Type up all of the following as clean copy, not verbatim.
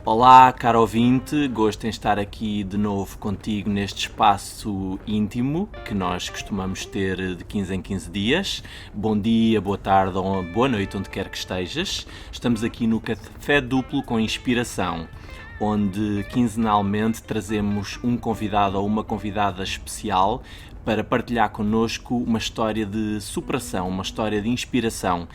Olá, caro ouvinte, gosto em estar aqui de novo contigo neste espaço íntimo que nós costumamos ter de 15 em 15 dias. Bom dia, boa tarde ou boa noite, onde quer que estejas. Estamos aqui no Café Duplo com Inspiração, onde quinzenalmente trazemos um convidado ou uma convidada especial para partilhar connosco uma história de superação, uma história de inspiração.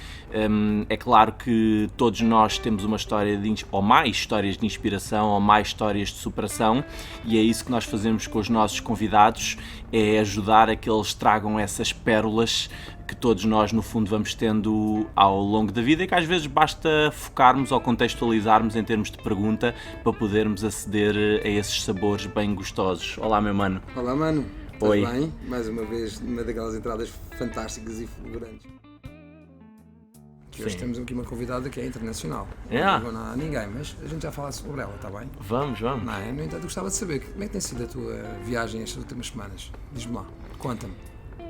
É claro que todos nós temos uma história ou mais histórias de inspiração ou mais histórias de superação, e é isso que nós fazemos com os nossos convidados, é ajudar a que eles tragam essas pérolas que todos nós no fundo vamos tendo ao longo da vida e que às vezes basta focarmos ou contextualizarmos em termos de pergunta para podermos aceder a esses sabores bem gostosos. Olá, meu mano. Olá, mano. Oi. Estás bem? Mais uma vez, numa daquelas entradas fantásticas e fulgurantes. Hoje temos aqui uma convidada que é internacional. Não vou nada a ninguém, mas a gente já fala sobre ela, está bem? Vamos. Não é? No entanto, gostava de saber como é que tem sido a tua viagem estas últimas semanas. Diz-me lá, conta-me.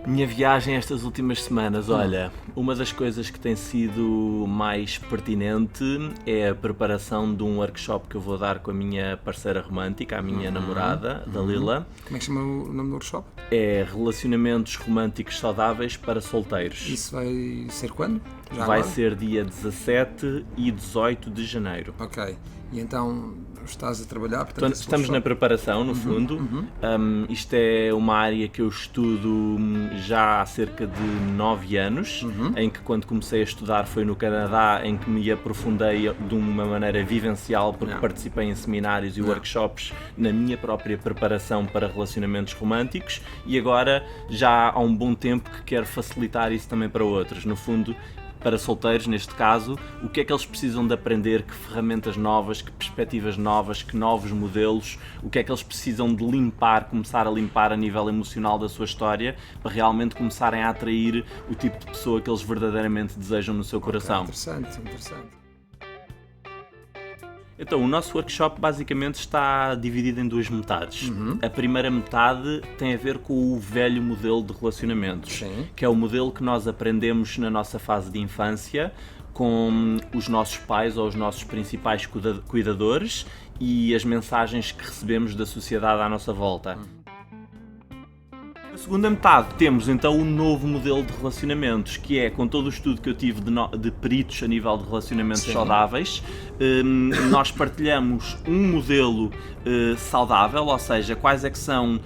Minha viagem estas últimas semanas, olha, uma das coisas que tem sido mais pertinente é a preparação de um workshop que eu vou dar com a minha parceira romântica, a minha namorada, Dalila. Como é que chama o nome do workshop? É Relacionamentos Românticos Saudáveis para Solteiros. Isso vai ser quando? Já vai agora? ser dia 17 e 18 de janeiro. Ok. E então estás a trabalhar? Portanto, Estamos na preparação, no fundo. Isto é uma área que eu estudo já há cerca de 9 anos, em que quando comecei a estudar foi no Canadá, em que me aprofundei de uma maneira vivencial, porque participei em seminários e workshops na minha própria preparação para relacionamentos românticos, e agora já há um bom tempo que quero facilitar isso também para outros. No fundo, para solteiros, neste caso, o que é que eles precisam de aprender, que ferramentas novas, que perspectivas novas, que novos modelos, o que é que eles precisam de limpar, começar a limpar a nível emocional da sua história, para realmente começarem a atrair o tipo de pessoa que eles verdadeiramente desejam no seu coração. Interessante. Então, o nosso workshop basicamente está dividido em duas metades. A primeira metade tem a ver com o velho modelo de relacionamentos, Sim. que é o modelo que nós aprendemos na nossa fase de infância com os nossos pais ou os nossos principais cuidadores e as mensagens que recebemos da sociedade à nossa volta. Na segunda metade temos então o novo modelo de relacionamentos, que é, com todo o estudo que eu tive de peritos a nível de relacionamentos saudáveis, nós partilhamos um modelo saudável, ou seja, quais é que são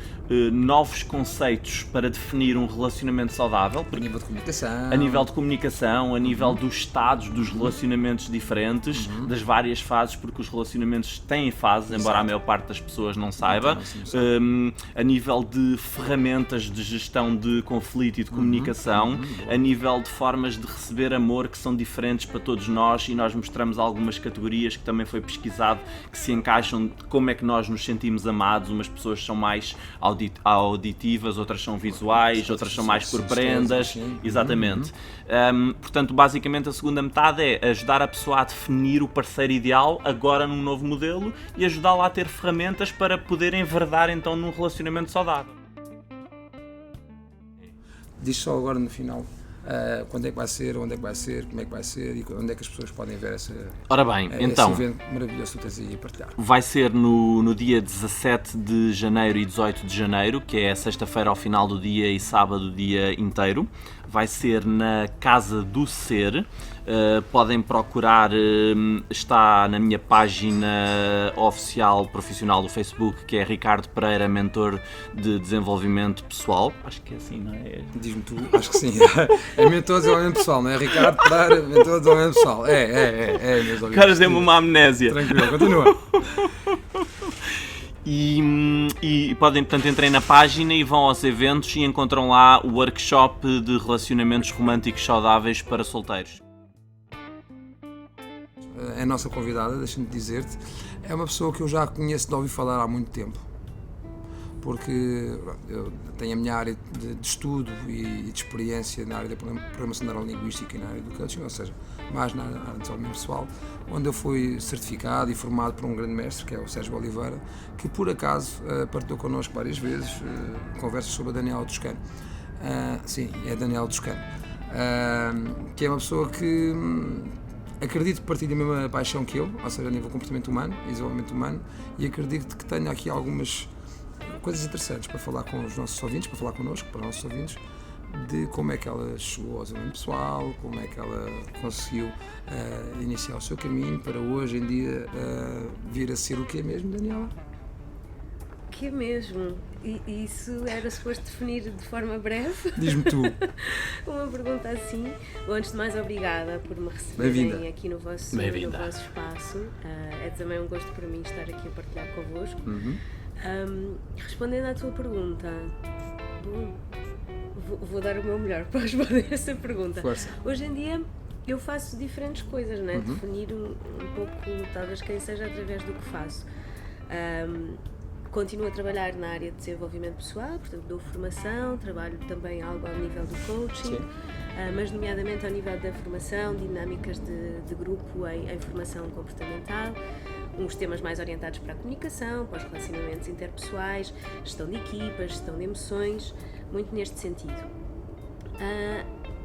novos conceitos para definir um relacionamento saudável. A nível de comunicação. A nível de comunicação, a nível dos estados dos relacionamentos diferentes, das várias fases, porque os relacionamentos têm fases, embora a maior parte das pessoas não saiba. A nível de ferramentas de gestão de conflito e de comunicação, a nível de formas de receber amor que são diferentes para todos nós, e nós mostramos algumas categorias que também foi pesquisado que se encaixam de como é que nós nos sentimos amados. Umas pessoas são mais auditivas, outras são visuais, outras são mais por prendas. Exatamente. Portanto, basicamente a segunda metade é ajudar a pessoa a definir o parceiro ideal agora num novo modelo e ajudá-la a ter ferramentas para poder enverdar então num relacionamento saudável. Diz só agora no final quando é que vai ser, onde é que vai ser, como é que vai ser e onde é que as pessoas podem ver Ora bem, então, esse evento maravilhoso que tu tens aí a partilhar. vai ser no dia 17 de janeiro e 18 de janeiro, que é sexta-feira ao final do dia e sábado o dia inteiro. Vai ser na Casa do Ser. Podem procurar, está na minha página oficial profissional do Facebook, que é Ricardo Pereira, mentor de desenvolvimento pessoal. Acho que é assim, não é? Diz-me tu, acho que sim. É mentor de desenvolvimento pessoal, não é? Ricardo Pereira, mentor de desenvolvimento pessoal. É meus amigos. Caras, dê-me uma amnésia. Tranquilo, continua. E podem, portanto, entrem na página e vão aos eventos e encontram lá o workshop de relacionamentos românticos saudáveis para solteiros. A nossa convidada, deixa-me dizer-te, é uma pessoa que eu já conheço de ouvir falar há muito tempo. Porque eu tenho a minha área de estudo e de experiência na área da programação neurolinguística e na área do coaching, ou seja, mais na área de desenvolvimento pessoal, onde eu fui certificado e formado por um grande mestre, que é o Sérgio Oliveira, que por acaso partilhou connosco várias vezes conversas sobre a Daniela Toscano. Sim, é a Daniela Toscano, que é uma pessoa que acredito que partilho a mesma paixão que eu, ou seja, a nível de comportamento humano e desenvolvimento humano, e acredito que tenho aqui algumas coisas interessantes para falar com os nossos ouvintes, para falar connosco, para os nossos ouvintes, de como é que ela chegou ao desenvolvimento pessoal, como é que ela conseguiu iniciar o seu caminho para hoje em dia vir a ser o que é mesmo, Daniela? Que é mesmo? E isso era suposto definir de forma breve? Diz-me tu. Uma pergunta assim. Bom, antes de mais, obrigada por me receberem aqui no vosso espaço. É também um gosto para mim estar aqui a partilhar convosco. Respondendo à tua pergunta, vou dar o meu melhor para responder essa pergunta. Força. Hoje em dia eu faço diferentes coisas, né? Definir um pouco, talvez quem seja através do que faço. Continuo a trabalhar na área de desenvolvimento pessoal, portanto dou formação, trabalho também algo ao nível do coaching, mas nomeadamente ao nível da formação, dinâmicas de grupo em formação comportamental, uns temas mais orientados para a comunicação, para os relacionamentos interpessoais, gestão de equipas, gestão de emoções, muito neste sentido.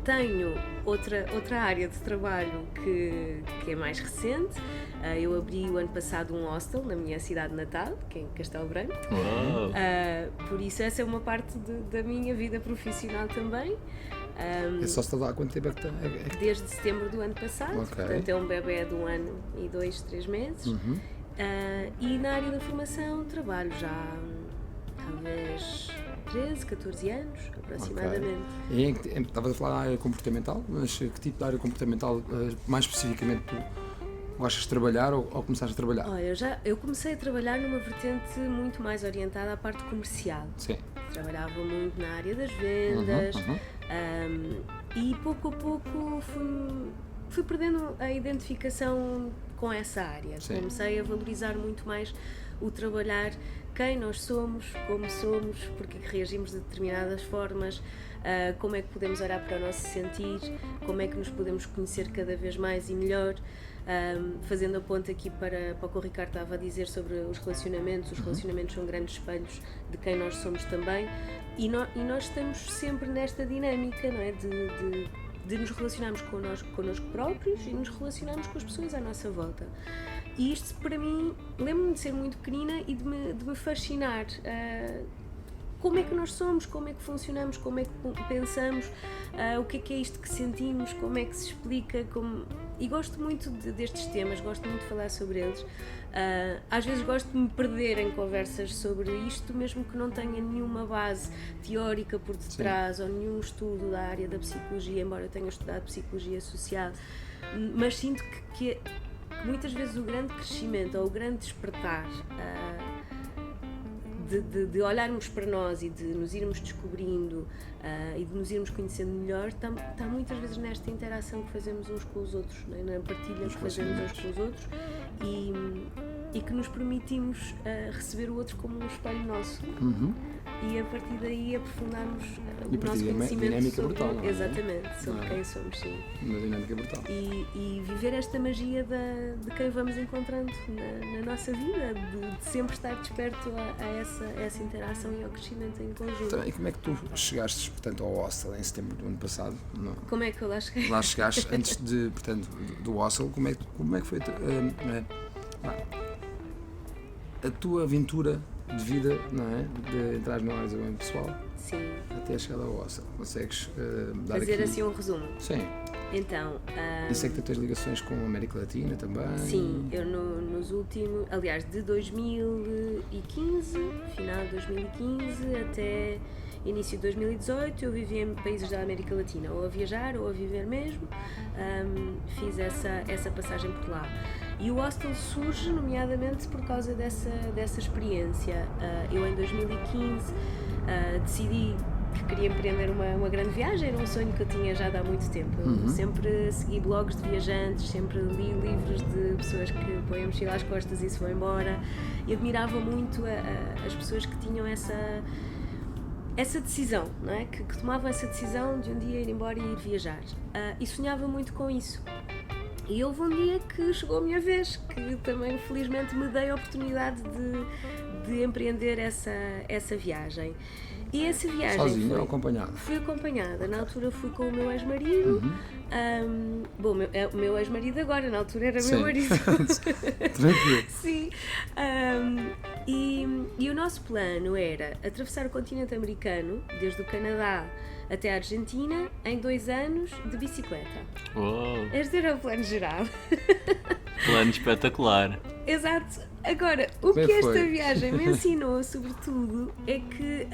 Tenho outra área de trabalho que é mais recente. Eu abri o ano passado um hostel na minha cidade natal, que é em Castelo Branco. Por isso essa é uma parte da minha vida profissional também. Esse hostel há quanto tempo é que está? Desde setembro do ano passado, Okay. Portanto é um bebê de 1 ano e 2, 3 meses. E na área da formação trabalho já talvez 13, 14 anos, aproximadamente. Okay. E estavas a falar da área comportamental, mas que tipo de área comportamental, mais especificamente, tu gostas de trabalhar ou começaste a trabalhar? Olha, eu comecei a trabalhar numa vertente muito mais orientada à parte comercial. Sim. Trabalhava muito na área das vendas e pouco a pouco fui perdendo a identificação com essa área. Sim. Comecei a valorizar muito mais o trabalhar quem nós somos, como somos, porque reagimos de determinadas formas, como é que podemos olhar para o nosso sentir, como é que nos podemos conhecer cada vez mais e melhor. Fazendo a ponte aqui para o que o Ricardo estava a dizer sobre os relacionamentos são grandes espelhos de quem nós somos também, e nós estamos sempre nesta dinâmica, não é? De nos relacionarmos connosco próprios e nos relacionarmos com as pessoas à nossa volta. E isto, para mim, lembro-me de ser muito pequenina e de me fascinar. Como é que nós somos, como é que funcionamos, como é que pensamos, o que é isto que sentimos, como é que se explica, e gosto muito destes temas, gosto muito de falar sobre eles. Às vezes gosto de me perder em conversas sobre isto, mesmo que não tenha nenhuma base teórica por detrás. Sim. Ou nenhum estudo da área da psicologia, embora eu tenha estudado psicologia social, mas sinto que muitas vezes o grande crescimento ou o grande despertar de olharmos para nós e de nos irmos descobrindo e de nos irmos conhecendo melhor está muitas vezes nesta interação que fazemos uns com os outros, né? Na partilha que fazemos uns com os outros e que nos permitimos receber o outro como um espelho nosso. E a partir daí aprofundarmos o nosso conhecimento dinâmica sobre, brutal, não é? Exatamente, sobre quem somos, sim. Uma dinâmica brutal. E viver esta magia de quem vamos encontrando na nossa vida, de sempre estar desperto a essa interação e ao crescimento em conjunto. Então, e como é que tu chegaste, portanto, ao hostel em setembro do ano passado? Não? Como é que eu lá cheguei? Lá chegaste antes do hostel, como é que foi a tua aventura de vida, não é? De entrar na área de desenvolvimento pessoal? Sim. Até a chegada ao hostel. Consegues dar fazer aqui... assim um resumo? Sim. Então... Isso é que tu tens ligações com a América Latina também? Sim, eu nos últimos... Aliás, de 2015, final de 2015 até início de 2018, eu vivi em países da América Latina, ou a viajar ou a viver mesmo. Fiz essa passagem por lá. E o hostel surge, nomeadamente, por causa dessa experiência. Eu, em 2015, decidi que queria empreender uma grande viagem. Era um sonho que eu tinha já há muito tempo. Eu sempre segui blogs de viajantes, sempre li livros de pessoas que põem a mochila às costas e se vão embora. E admirava muito as pessoas que tinham essa decisão, não é? Que tomavam essa decisão de um dia ir embora e ir viajar. E sonhava muito com isso. E houve um dia que chegou a minha vez, que também felizmente me dei a oportunidade de empreender essa viagem. E essa viagem sozinha ou acompanhada? Fui acompanhada. Na altura fui com o meu ex-marido. Bom, o meu ex-marido agora, na altura era meu marido. Tranquilo. Sim. E o nosso plano era atravessar o continente americano, desde o Canadá até a Argentina, em 2 anos de bicicleta. Uou. Este era o plano geral. Plano espetacular. Exato. Agora, o que esta viagem me ensinou, sobretudo, é que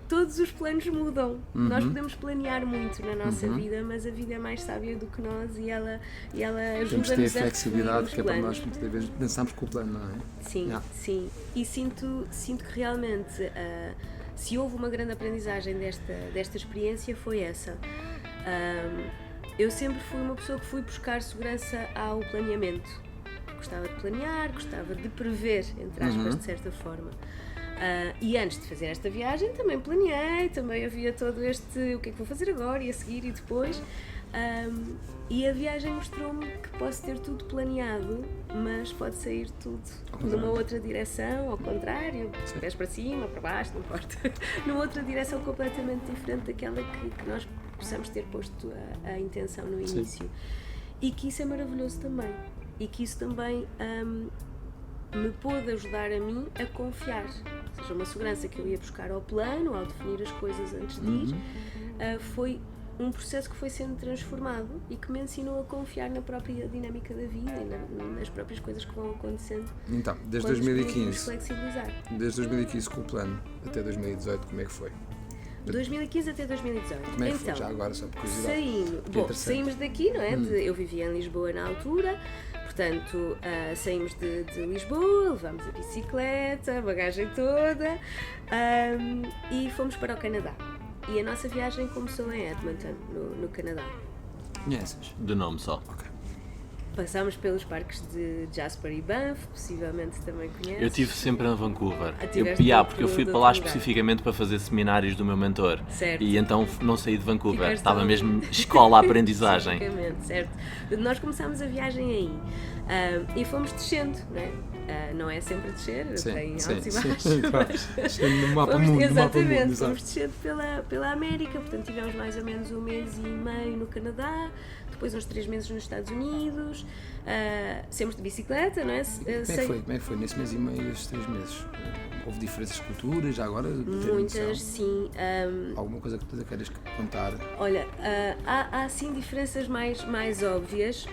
todos os planos mudam. Nós podemos planear muito na nossa vida, mas a vida é mais sábia do que nós e ela ajuda-nos temos de ter a flexibilidade, que é para planos. nós muitas vezes dançamos com o plano, não é? Sim, sim. E sinto que realmente, se houve uma grande aprendizagem desta experiência, foi essa. Eu sempre fui uma pessoa que fui buscar segurança ao planeamento. Gostava de planear, gostava de prever, entre aspas, de certa forma. E antes de fazer esta viagem também planeei, também havia todo o que é que vou fazer agora e a seguir e depois. E a viagem mostrou-me que posso ter tudo planeado, mas pode sair tudo numa outra direção, ao contrário, pés para cima, para baixo, não importa, numa outra direção completamente diferente daquela que nós possamos ter posto a intenção no início. E que isso é maravilhoso também. E que isso também me pôde ajudar a mim a confiar. Ou seja, uma segurança que eu ia buscar ao plano, ao definir as coisas antes de ir, foi um processo que foi sendo transformado e que me ensinou a confiar na própria dinâmica da vida e nas próprias coisas que vão acontecendo. Então, desde 2015 com o plano até 2018, como é que foi? 2015 até 2018. Como é que foi? Já agora, só por curiosidade. Saímos daqui, não é? Eu vivia em Lisboa na altura, portanto, saímos de Lisboa, levámos a bicicleta, a bagagem toda e fomos para o Canadá. E a nossa viagem começou em Edmonton, no Canadá. Conheces? De nome só. Ok. Passámos pelos parques de Jasper e Banff, possivelmente também conheces. Eu estive sempre em Vancouver. Porque eu fui para lá lugar. Especificamente para fazer seminários do meu mentor. Certo. E então não saí de Vancouver. Tiveste Estava ali. mesmo escola-aprendizagem. Exatamente, certo. Nós começámos a viagem aí e fomos descendo, não é? Não é sempre a descer, tem altos e baixos. Descendo no mapa mundo. Exatamente, fomos descendo pela América, portanto tivemos mais ou menos 1 mês e meio no Canadá, depois uns 3 meses nos Estados Unidos, sempre de bicicleta, não é? Como é que foi nesse mês e meio, esses 3 meses? Houve diferenças de culturas, já agora? Muitas, sim. Alguma coisa que tu queres contar? Olha, há sim diferenças mais óbvias.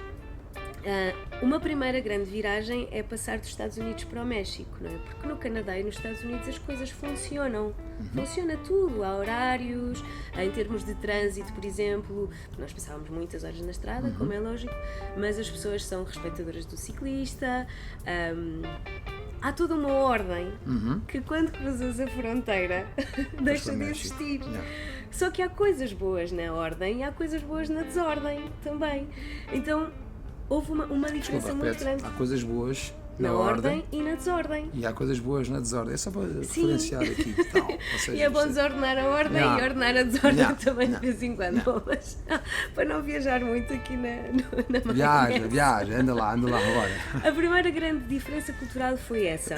Uma primeira grande viragem é passar dos Estados Unidos para o México, não é? Porque no Canadá e nos Estados Unidos as coisas funcionam. Funciona tudo, há horários, em termos de trânsito, por exemplo, nós passávamos muitas horas na estrada, como é lógico, mas as pessoas são respeitadoras do ciclista, há toda uma ordem que quando cruzas a fronteira deixa de existir. Só que há coisas boas na ordem e há coisas boas na desordem também. Então, houve uma diferença muito grande. Há coisas boas na ordem e na desordem. E há coisas boas na desordem. É só para diferenciar aqui. Tal. Ou seja, e é bom desordenar a ordem e ordenar a desordem também de vez em quando. Mas, para não viajar muito aqui na maionese. Viaja, anda lá agora. A primeira grande diferença cultural foi essa.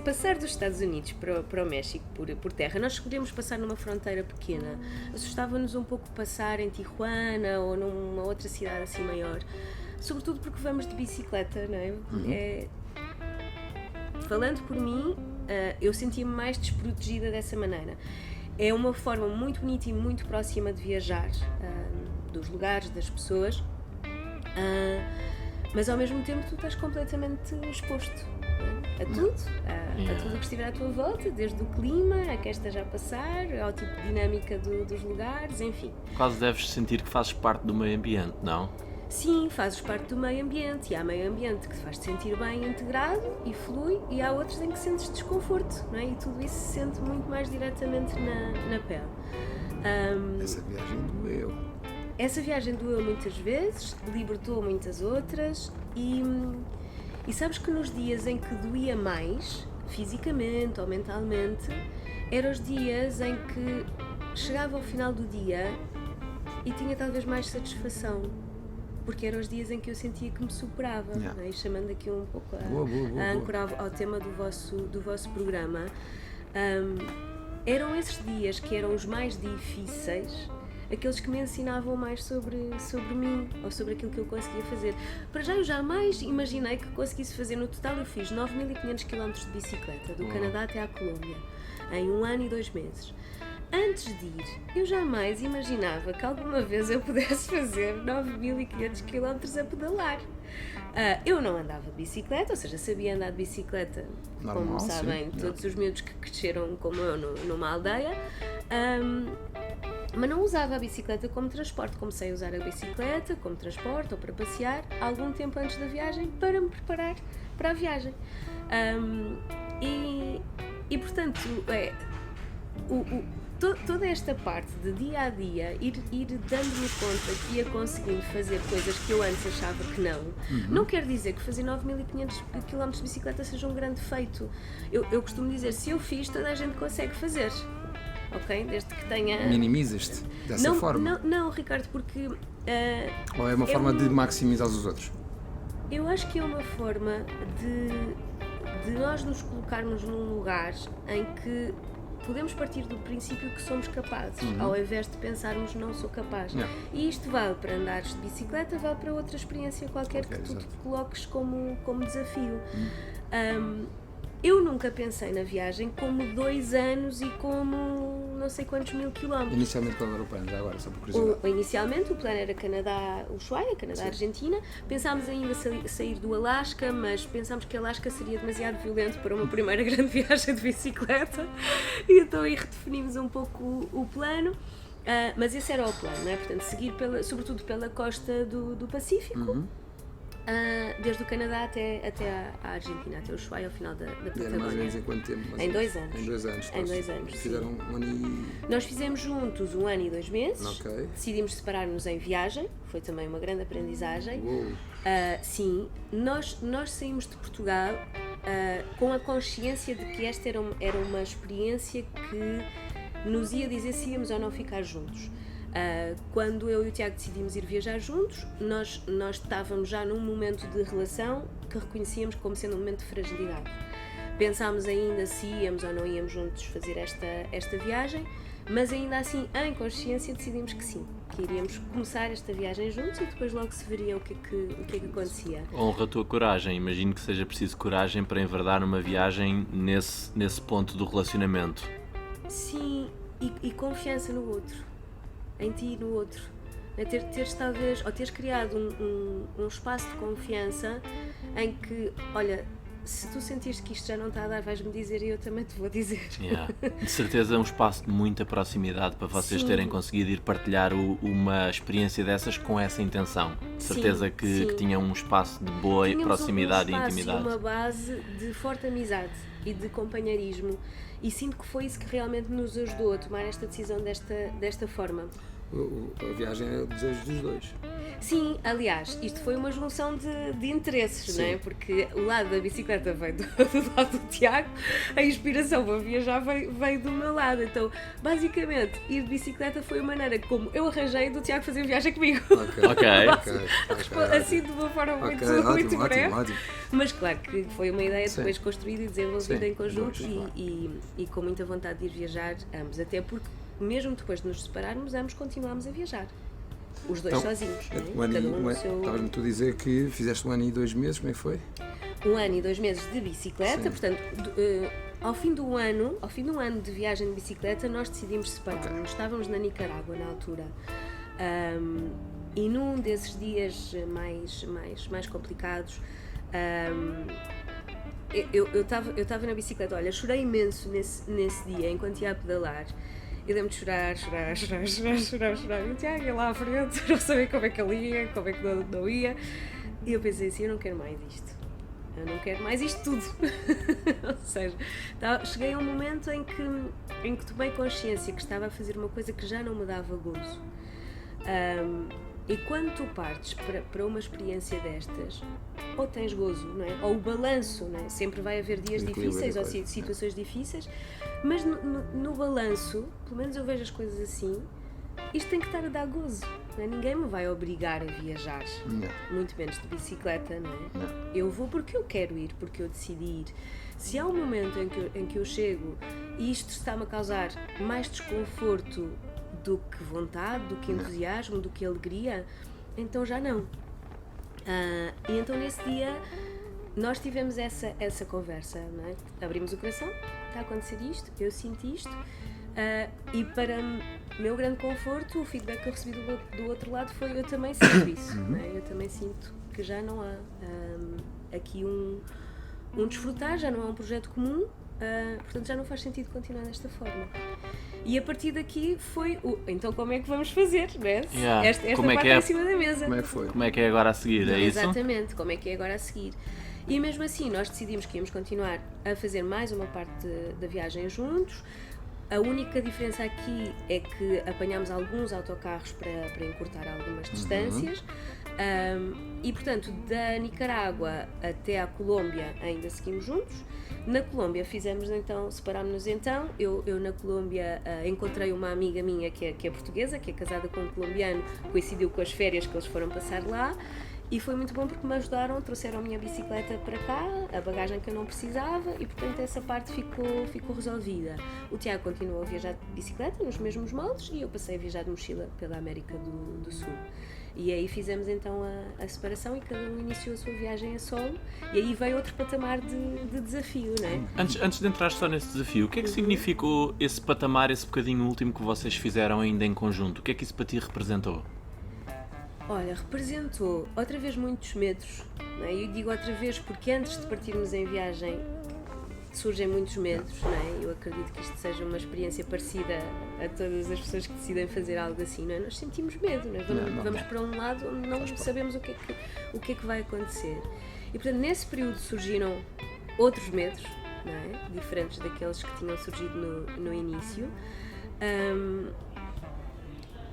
Passar dos Estados Unidos para o México por terra, nós escolhemos passar numa fronteira pequena. Assustava-nos um pouco passar em Tijuana ou numa outra cidade assim maior, sobretudo porque vamos de bicicleta, não é? Falando por mim, eu sentia-me mais desprotegida dessa maneira. É uma forma muito bonita e muito próxima de viajar, dos lugares, das pessoas, mas ao mesmo tempo tu estás completamente exposto a tudo, a tudo o que estiver à tua volta, desde o clima, a que esteja a passar, ao tipo de dinâmica dos lugares, enfim. Quase deves sentir que fazes parte do meio ambiente, não? Sim, fazes parte do meio ambiente e há meio ambiente que te faz sentir bem integrado e flui e há outros em que sentes desconforto, não é? E tudo isso se sente muito mais diretamente na pele. Essa viagem doeu. Essa viagem doeu muitas vezes, libertou muitas outras e sabes que nos dias em que doía mais, fisicamente ou mentalmente, eram os dias em que chegava ao final do dia e tinha talvez mais satisfação, porque eram os dias em que eu sentia que me superava, Yeah. né? E chamando aqui um pouco Boa. a âncora ao tema do vosso programa, eram esses dias que eram os mais difíceis, aqueles que me ensinavam mais sobre mim, ou sobre aquilo que eu conseguia fazer. Para já eu jamais imaginei que conseguisse fazer. No total eu fiz 9.500 km de bicicleta, do Canadá até à Colômbia, em 1 ano e 2 meses. Antes de ir, eu jamais imaginava que alguma vez eu pudesse fazer 9.500 km a pedalar. Eu não andava de bicicleta, ou seja, sabia andar de bicicleta, Normal, como sabem, sim. todos os miúdos que cresceram como eu numa aldeia, mas não usava a bicicleta como transporte. Comecei a usar a bicicleta como transporte ou para passear algum tempo antes da viagem para me preparar para a viagem. E portanto, toda esta parte de dia a dia, ir dando-me conta que ia conseguindo fazer coisas que eu antes achava que não quer dizer que fazer 9.500 km de bicicleta seja um grande feito. Eu costumo dizer, se eu fiz, toda a gente consegue fazer. Ok? Desde que tenha... Minimizas-te dessa forma? Não, Ricardo, porque... Ou é uma forma de maximizar os outros? Eu acho que é uma forma de nós nos colocarmos num lugar em que podemos partir do princípio que somos capazes, ao invés de pensarmos não sou capaz. Não. E isto vale para andares de bicicleta, vale para outra experiência qualquer que tu exato. te coloques como desafio. Eu nunca pensei na viagem como 2 anos e como não sei quantos mil quilómetros. Inicialmente qual era o plano? Já agora, só por curiosidade. Inicialmente o plano era Canadá-Ushuaia, Canadá-Argentina. Pensámos ainda sair do Alasca, mas pensámos que Alasca seria demasiado violento para uma primeira grande viagem de bicicleta. E então aí redefinimos um pouco o plano. Mas esse era o plano, não é? Portanto, seguir sobretudo pela costa do Pacífico. Desde o Canadá até a Argentina, até o Ushuaia, ao final da E era mais ou Patagónia. menos em quanto tempo? Em 2 anos. Em 2 anos. Em 2 anos, sim. Fizeram 1 ano e... Nós fizemos juntos 1 ano e 2 meses. Ok. Decidimos separar-nos em viagem, foi também uma grande aprendizagem. Uou. Sim, nós saímos de Portugal com a consciência de que esta era uma experiência que nos ia dizer se íamos ou não ficar juntos. Quando eu e o Tiago decidimos ir viajar juntos, nós estávamos já num momento de relação que reconhecíamos como sendo um momento de fragilidade. Pensámos ainda se íamos ou não íamos juntos fazer esta viagem, mas ainda assim, em consciência, decidimos que sim, que iríamos começar esta viagem juntos e depois logo se veria o que é que acontecia. Honra a tua coragem. Imagino que seja preciso coragem para enverdar uma viagem nesse ponto do relacionamento. Sim, e confiança no outro. Em ti e no outro. Teres talvez, ou teres criado um espaço de confiança em que, olha, se tu sentires que isto já não está a dar, vais-me dizer e eu também te vou dizer. Yeah. De certeza é um espaço de muita proximidade para vocês Sim. terem conseguido ir partilhar uma experiência dessas com essa intenção. De certeza que tinham um espaço de boa Tínhamos proximidade um e espaço intimidade. E uma base de forte amizade e de companheirismo, e sinto que foi isso que realmente nos ajudou a tomar esta decisão desta forma. A viagem é o desejo dos dois. Sim, aliás, isto foi uma junção de interesses, Sim. não é? Porque o lado da bicicleta veio do lado do Tiago, a inspiração para viajar veio do meu lado. Então, basicamente, ir de bicicleta foi a maneira como eu arranjei do Tiago fazer viagem comigo. Ok. Assim, de uma forma muito breve. Ótimo. Mas claro que foi uma ideia Sim. depois construída e desenvolvida Sim, em conjunto dois, claro. e com muita vontade de ir viajar ambos. Até porque, mesmo depois de nos separarmos, ambos continuámos a viajar. Os dois sozinhos, não é? Cada um no seu... Estavas-me tu a dizer que fizeste 1 ano e 2 meses, como é que foi? 1 ano e 2 meses de bicicleta, Sim. portanto, ao fim de um ano de viagem de bicicleta, nós decidimos separar-nos. Ok. Estávamos na Nicarágua na altura. E num desses dias mais complicados, eu estava na bicicleta, olha, chorei imenso nesse dia, enquanto ia a pedalar. Eu lembro de chorar. E o Tiago ia lá à frente, não sabia como é que ele ia, como é que não ia. E eu pensei assim, eu não quero mais isto. Eu não quero mais isto tudo. Ou seja, cheguei a um momento em que tomei consciência que estava a fazer uma coisa que já não me dava gozo. E quando tu partes para uma experiência destas, ou tens gozo, não é? Ou o balanço, não é? Sempre vai haver dias difíceis ou situações difíceis, mas no balanço, pelo menos eu vejo as coisas assim, isto tem que estar a dar gozo. Não é? Ninguém me vai obrigar a viajar, Não. muito menos de bicicleta, não é? Não. Eu vou porque eu quero ir, porque eu decidi ir. Se há um momento em que eu chego e isto está-me a causar mais desconforto do que vontade, do que entusiasmo, do que alegria, então já não. E então nesse dia nós tivemos essa conversa, não é? Abrimos o coração, está a acontecer isto, eu sinto isto, e para meu grande conforto, o feedback que eu recebi do outro lado foi: eu também sinto isso, não é? Eu também sinto que já não há aqui um desfrutar, já não há um projeto comum, portanto já não faz sentido continuar desta forma. E a partir daqui foi então como é que vamos fazer, não é? Yeah. Esta Como é parte que é? em cima da mesa. Como é que foi? Como é que é agora a seguir, é isso? Exatamente, como é que é agora a seguir. E mesmo assim nós decidimos que íamos continuar a fazer mais uma parte da viagem juntos. A única diferença aqui é que apanhámos alguns autocarros para encurtar algumas distâncias. E portanto, da Nicarágua até à Colômbia ainda seguimos juntos. Na Colômbia separámos-nos então. Eu na Colômbia encontrei uma amiga minha que é portuguesa, que é casada com um colombiano, coincidiu com as férias que eles foram passar lá. E foi muito bom porque me ajudaram, trouxeram a minha bicicleta para cá, a bagagem que eu não precisava, e portanto essa parte ficou resolvida. O Tiago continuou a viajar de bicicleta nos mesmos moldes e eu passei a viajar de mochila pela América do Sul. E aí fizemos então a separação e cada um iniciou a sua viagem a solo, e aí veio outro patamar de desafio, não é? Antes de entrar só nesse desafio, o que é que significou esse patamar, esse bocadinho último que vocês fizeram ainda em conjunto? O que é que isso para ti representou? Olha, representou outra vez muitos medos, não é? Eu digo outra vez porque antes de partirmos em viagem surgem muitos medos, não é? Eu acredito que isto seja uma experiência parecida a todas as pessoas que decidem fazer algo assim, não é? Nós sentimos medo, não é? Vamos para um lado onde não sabemos o que é que vai acontecer. E portanto nesse período surgiram outros medos, não é? Diferentes daqueles que tinham surgido no início.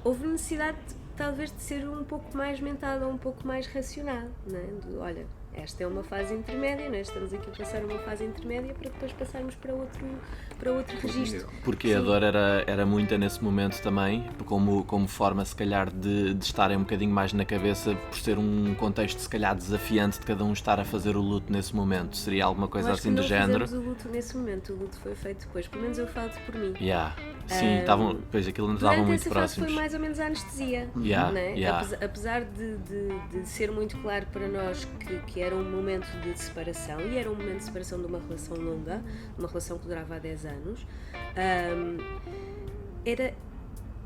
Houve necessidade talvez de ser um pouco mais mental ou um pouco mais racional, não é? Olha, esta é uma fase intermédia, não é? Estamos aqui a passar uma fase intermédia para depois passarmos para outro registro. Porque Sim. a dor era muita nesse momento também, como forma se calhar de estarem um bocadinho mais na cabeça, por ser um contexto se calhar desafiante de cada um estar a fazer o luto nesse momento. Seria alguma coisa Eu acho assim que do género? Não fizemos o luto nesse momento, o luto foi feito depois, pelo menos eu falo por mim. Sim, pois aquilo não estavam muito Durante essa fase próximos. foi mais ou menos a anestesia, Yeah, não é? yeah. Apesar de ser muito claro para nós que era um momento de separação, e era um momento de separação de uma relação longa, uma relação que durava há 10 anos,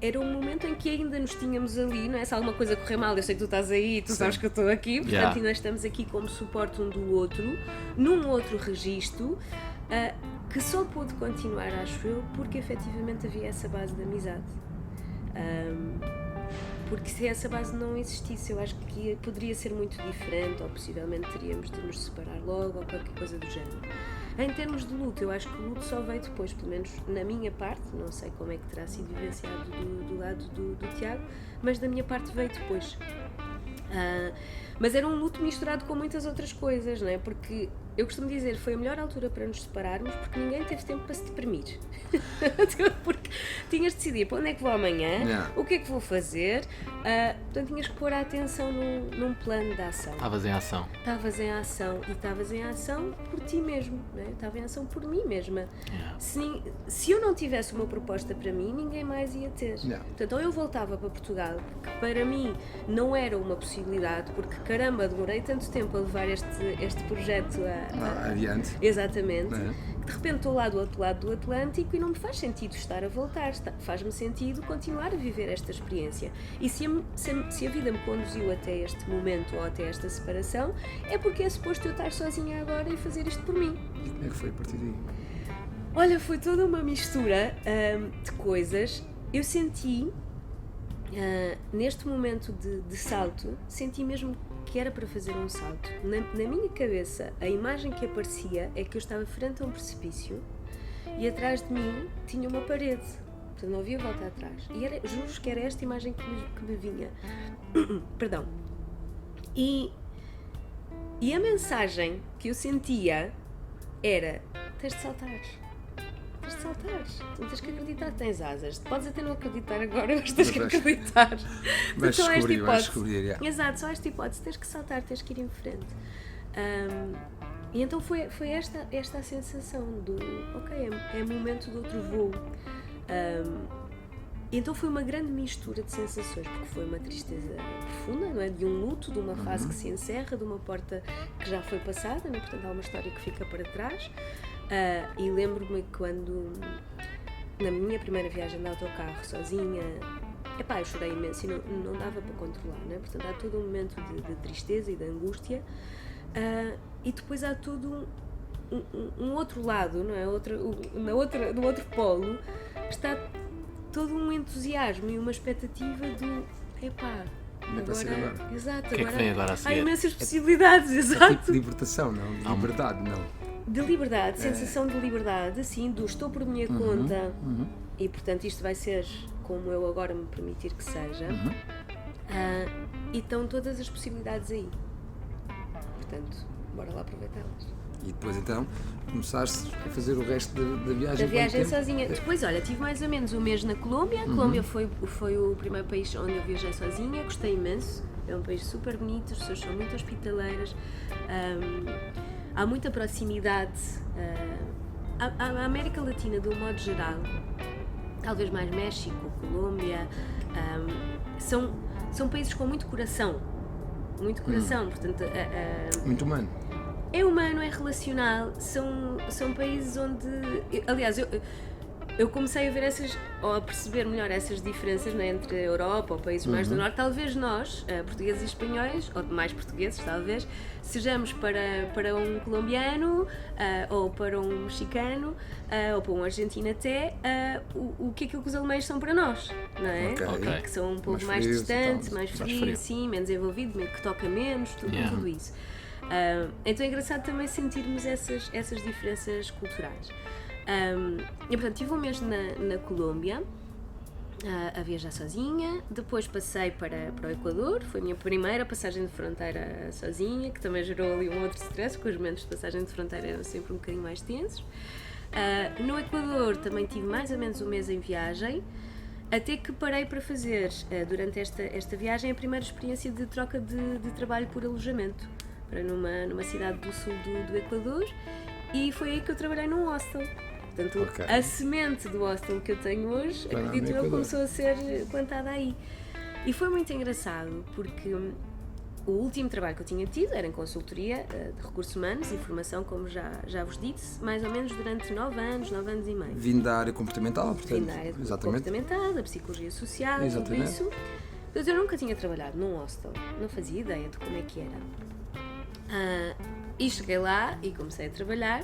era um momento em que ainda nos tínhamos ali, não é? Se alguma coisa correr mal, eu sei que tu estás aí, tu sabes que eu estou aqui, portanto Yeah. ainda estamos aqui como suporte um do outro, num outro registro, que só pôde continuar, acho eu, porque efetivamente havia essa base de amizade. Porque se essa base não existisse, eu acho que poderia ser muito diferente, ou possivelmente teríamos de nos separar logo, ou qualquer coisa do género. Em termos de luto, eu acho que o luto só veio depois, pelo menos na minha parte, não sei como é que terá sido vivenciado do lado do Tiago, mas da minha parte veio depois. Mas era um luto misturado com muitas outras coisas, não é? Porque eu costumo dizer, foi a melhor altura para nos separarmos porque ninguém teve tempo para se deprimir. Porque tinhas de decidir para onde é que vou amanhã, o que é que vou fazer, portanto tinhas que pôr a atenção num plano de ação. Estavas em ação. Estavas em ação, e estavas em ação por ti mesmo, não é? Estava em ação por mim mesma. Yeah. Se eu não tivesse uma proposta para mim, ninguém mais ia ter. Portanto, ou eu voltava para Portugal, que para mim não era uma possibilidade, porque caramba, demorei tanto tempo a levar este projeto adiante. Exatamente. É. De repente estou lá do outro lado do Atlântico e não me faz sentido estar a voltar, faz-me sentido continuar a viver esta experiência. E se a vida me conduziu até este momento ou até esta separação, é porque é suposto eu estar sozinha agora e fazer isto por mim. E como é que foi a partir daí? Olha, foi toda uma mistura de coisas. Eu senti, neste momento de salto, senti mesmo que era para fazer um salto. Na minha cabeça, a imagem que aparecia é que eu estava frente a um precipício e atrás de mim tinha uma parede. Portanto, não havia volta atrás. E juro que era esta imagem que me vinha. Perdão. E a mensagem que eu sentia era: tens de saltar. Tens de saltar, tu tens que acreditar que tens asas. Podes até não acreditar agora, mas tens que acreditar. Vais descobrir. Exato, só esta hipótese, tens que saltar, tens que ir em frente. E então foi esta a sensação do, ok, é momento de outro voo. E então foi uma grande mistura de sensações, porque foi uma tristeza profunda, não é? De um luto, de uma fase que se encerra, de uma porta que já foi passada, não é? Portanto há uma história que fica para trás. E lembro-me quando, na minha primeira viagem de autocarro, sozinha, eu chorei imenso e não dava para controlar, não é? Portanto há todo um momento de tristeza e de angústia, e depois há todo um outro lado, não é? No outro polo está todo um entusiasmo e uma expectativa do agora. Exato, o que é que vem agora a seguir? Há imensas possibilidades, exato. É tipo de libertação, não? De liberdade, não? De liberdade, sensação de liberdade, assim, do estou por minha conta e portanto isto vai ser como eu agora me permitir que seja, e estão todas as possibilidades aí. Portanto, bora lá aproveitá-las. E depois então começaste a fazer o resto da viagem? Da viagem sozinha. Depois, olha, tive mais ou menos um mês na Colômbia. A Colômbia foi o primeiro país onde eu viajei sozinha, gostei imenso. É um país super bonito, as pessoas são muito hospitaleiras, há muita proximidade. A América Latina, de um modo geral, talvez mais México, Colômbia, são países com muito coração. Muito coração, portanto... muito humano. É humano, é relacional, são países onde... Aliás, eu comecei a ver ou a perceber melhor essas diferenças, né, entre a Europa ou países mais do Norte. Talvez nós, portugueses e espanhóis, ou mais portugueses talvez, sejamos para um colombiano, ou para um mexicano, ou para um argentino até, o que aquilo que os alemães são para nós, não é? Okay. Que são um pouco mais distante, mais frio, sim, menos envolvido, que toca menos, tudo isso. Então é engraçado também sentirmos essas diferenças culturais. E portanto tive um mês na Colômbia a viajar sozinha, depois passei para o Equador, foi a minha primeira passagem de fronteira sozinha, que também gerou ali um outro stress, porque os momentos de passagem de fronteira eram sempre um bocadinho mais tensos. No Equador também tive mais ou menos um mês em viagem, até que parei para fazer durante esta viagem a primeira experiência de troca de trabalho por alojamento, para numa cidade do sul do Equador, e foi aí que eu trabalhei num hostel. Portanto, a semente do hostel que eu tenho hoje, acredito eu, começou a ser plantada aí. E foi muito engraçado, porque o último trabalho que eu tinha tido era em consultoria de recursos humanos e formação, como já vos disse, mais ou menos durante 9 anos e meio. Vindo da área comportamental, portanto. Vindo da área comportamental, da psicologia social, tudo isso. Mas eu nunca tinha trabalhado num hostel, não fazia ideia de como é que era. E cheguei lá e comecei a trabalhar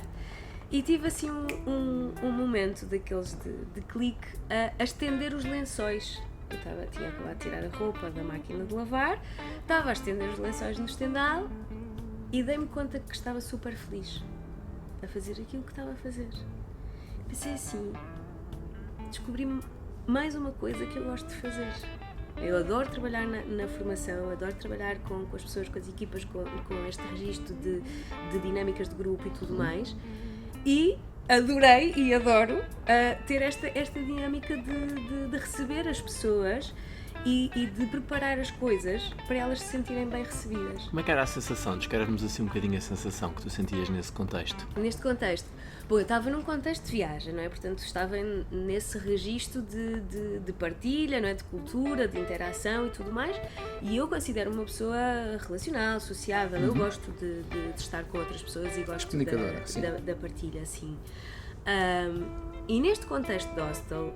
e tive assim um momento daqueles de clique a estender os lençóis. Eu tinha acabado de tirar a roupa da máquina de lavar, estava a estender os lençóis no estendal e dei-me conta que estava super feliz a fazer aquilo que estava a fazer. Pensei assim, descobri mais uma coisa que eu gosto de fazer. Eu adoro trabalhar na formação, adoro trabalhar com as pessoas, com as equipas, com este registro de dinâmicas de grupo e tudo mais. E adorei e adoro ter esta dinâmica de receber as pessoas e de preparar as coisas para elas se sentirem bem recebidas. Como é que era a sensação? Descreve-nos assim um bocadinho a sensação que tu sentias nesse contexto. Neste contexto? Bom, eu estava num contexto de viagem, não é? Portanto, estava nesse registro de partilha, não é? De cultura, de interação e tudo mais, e eu considero uma pessoa relacional, sociável, eu gosto de estar com outras pessoas e gosto da partilha, assim. E neste contexto de hostel,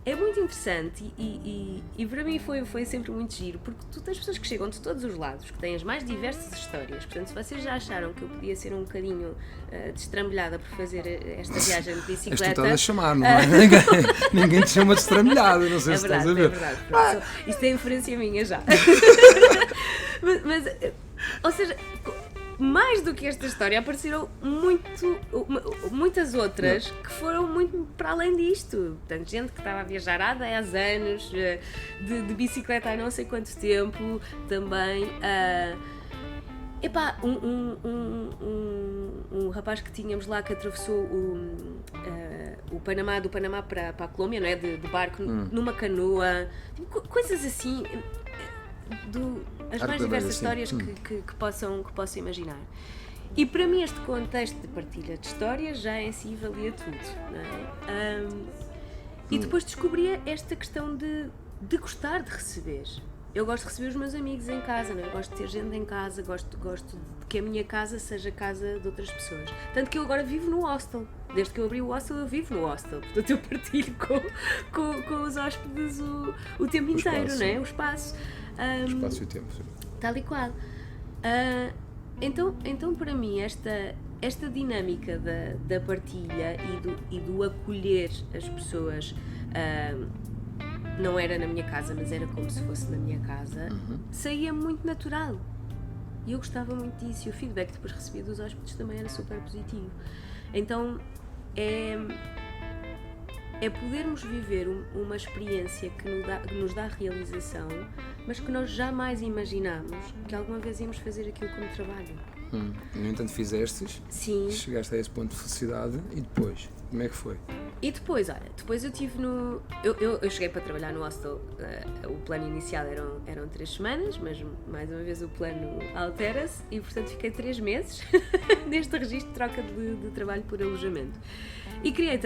é muito interessante e para mim foi sempre muito giro, porque tu tens pessoas que chegam de todos os lados, que têm as mais diversas histórias. Portanto, se vocês já acharam que eu podia ser um bocadinho destrambelhada por fazer esta viagem de bicicleta... És tu estás a chamar, não é? Ninguém te chama de destrambelhada, não sei se estás a ver. É verdade, isto é inferência minha já. mas, ou seja... Mais do que esta história, apareceram muitas outras que foram muito para além disto. Portanto, gente que estava a viajar há 10 anos, de bicicleta há não sei quanto tempo, um rapaz que tínhamos lá que atravessou o Panamá, do Panamá para a Colômbia, não é? De barco, numa canoa, coisas assim, as mais diversas histórias que possam imaginar. E para mim este contexto de partilha de histórias já em si valia tudo, não é? E depois descobria esta questão de gostar de receber. Eu gosto de receber os meus amigos em casa, não é? Eu gosto de ter gente em casa, gosto de que a minha casa seja casa de outras pessoas. Tanto que eu agora vivo no hostel. Desde que eu abri o hostel, eu vivo no hostel. Portanto, eu partilho com os hóspedes o tempo inteiro, espaço, não é? O espaço. O espaço e o tempo, sim. Tal e qual. Então, para mim, esta dinâmica da partilha e do acolher as pessoas, não era na minha casa, mas era como se fosse na minha casa, saía muito natural. E eu gostava muito disso. E o feedback que depois recebi dos hóspedes também era super positivo. Então, é podermos viver uma experiência que nos dá realização, mas que nós jamais imaginámos que alguma vez íamos fazer aquilo como trabalho. No entanto, fizestes, Sim. Chegaste a esse ponto de felicidade e depois, como é que foi? E depois, depois eu tive eu cheguei para trabalhar no hostel, o plano inicial eram 3 semanas, mas mais uma vez o plano altera-se e portanto fiquei 3 meses neste registro de troca de trabalho por alojamento. E criei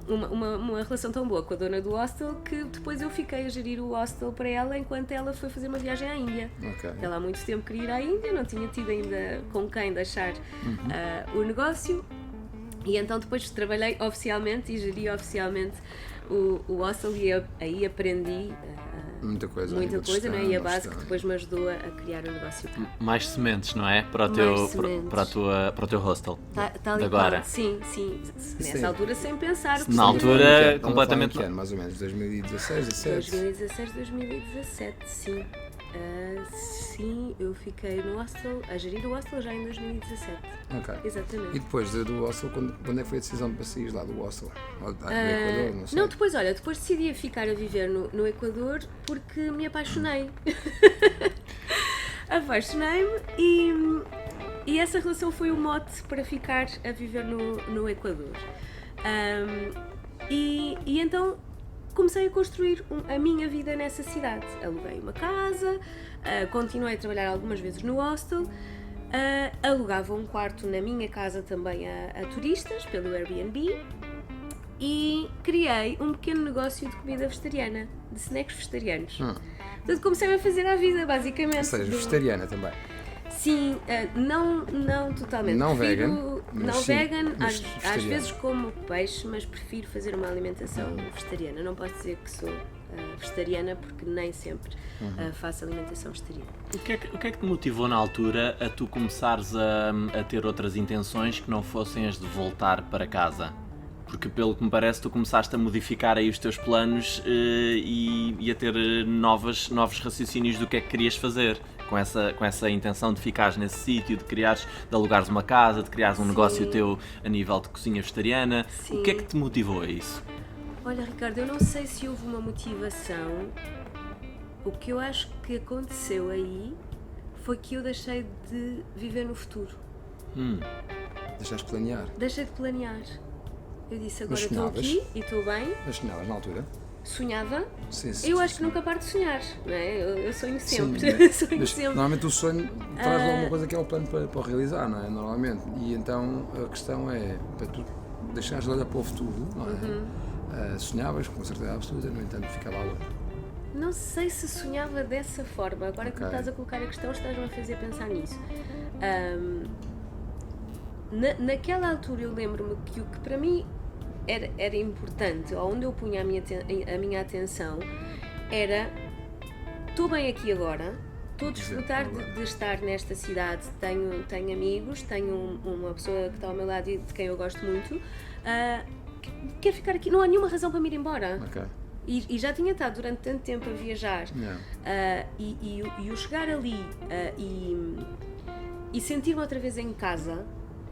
uma relação tão boa com a dona do hostel que depois eu fiquei a gerir o hostel para ela enquanto ela foi fazer uma viagem à Índia. Okay. Ela há muito tempo queria ir à Índia, não tinha tido ainda com quem deixar o negócio. E então depois trabalhei oficialmente e geri oficialmente o hostel e aí aprendi muita coisa, não é? E a base que depois me ajudou a criar o negócio. Mais sementes, não é? Para o teu hostel. Tal e agora. Qual. Sim. Nessa altura sem pensar. Na altura completamente. Mais ou menos 2016, 2017? 2017, sim. Sim, eu fiquei no hostel, a gerir o hostel já em 2017. Ok. Exatamente. E depois do hostel, quando é que foi a decisão para sair lá do hostel? Do Equador, não sei. Não, depois decidi ficar a viver no Equador porque me apaixonei. Apaixonei-me e essa relação foi o mote para ficar a viver no Equador. E então comecei a construir a minha vida nessa cidade. Aluguei uma casa, continuei a trabalhar algumas vezes no hostel, alugava um quarto na minha casa também a turistas, pelo Airbnb, e criei um pequeno negócio de comida vegetariana, de snacks vegetarianos. Portanto, comecei a fazer à vida, basicamente. Ou seja, vegetariana também. Sim, não totalmente. Não vegan. Não vegan, mas às vezes como peixe, mas prefiro fazer uma alimentação vegetariana. Não posso dizer que sou vegetariana porque nem sempre faço alimentação vegetariana. O que é que te motivou na altura a tu começares a ter outras intenções que não fossem as de voltar para casa? Porque pelo que me parece tu começaste a modificar aí os teus planos e a ter novos raciocínios do que é que querias fazer com essa intenção de ficares nesse sítio, de alugares uma casa, de criares um negócio teu a nível de cozinha vegetariana. Sim. O que é que te motivou a isso? Olha, Ricardo, eu não sei se houve uma motivação. O que eu acho que aconteceu aí foi que eu deixei de viver no futuro. Deixaste de planear? Deixei de planear. Eu disse, agora Mas estou sonhavas? aqui e estou bem. Mas sonhavas na altura? Sonhava. Sim, Eu acho que nunca paro de sonhar, não é? Eu sonho sempre. Sim, mas normalmente o sonho traz alguma coisa que é o plano para realizar, não é? Normalmente. E então a questão é, para tu deixares de olhar para o futuro, não é? Sonhavas com certeza absoluta, no entanto ficava lá. Não sei se sonhava dessa forma. Agora que me estás a colocar a questão, estás-me a fazer pensar nisso. Naquela altura eu lembro-me que o que para mim era importante, onde eu punha a minha atenção, era: estou bem aqui agora, estou a desfrutar de estar nesta cidade, tenho amigos, tenho uma pessoa que está ao meu lado e de quem eu gosto muito, quero ficar aqui, não há nenhuma razão para me ir embora. E já tinha estado durante tanto tempo a viajar, e o chegar ali e sentir-me outra vez em casa,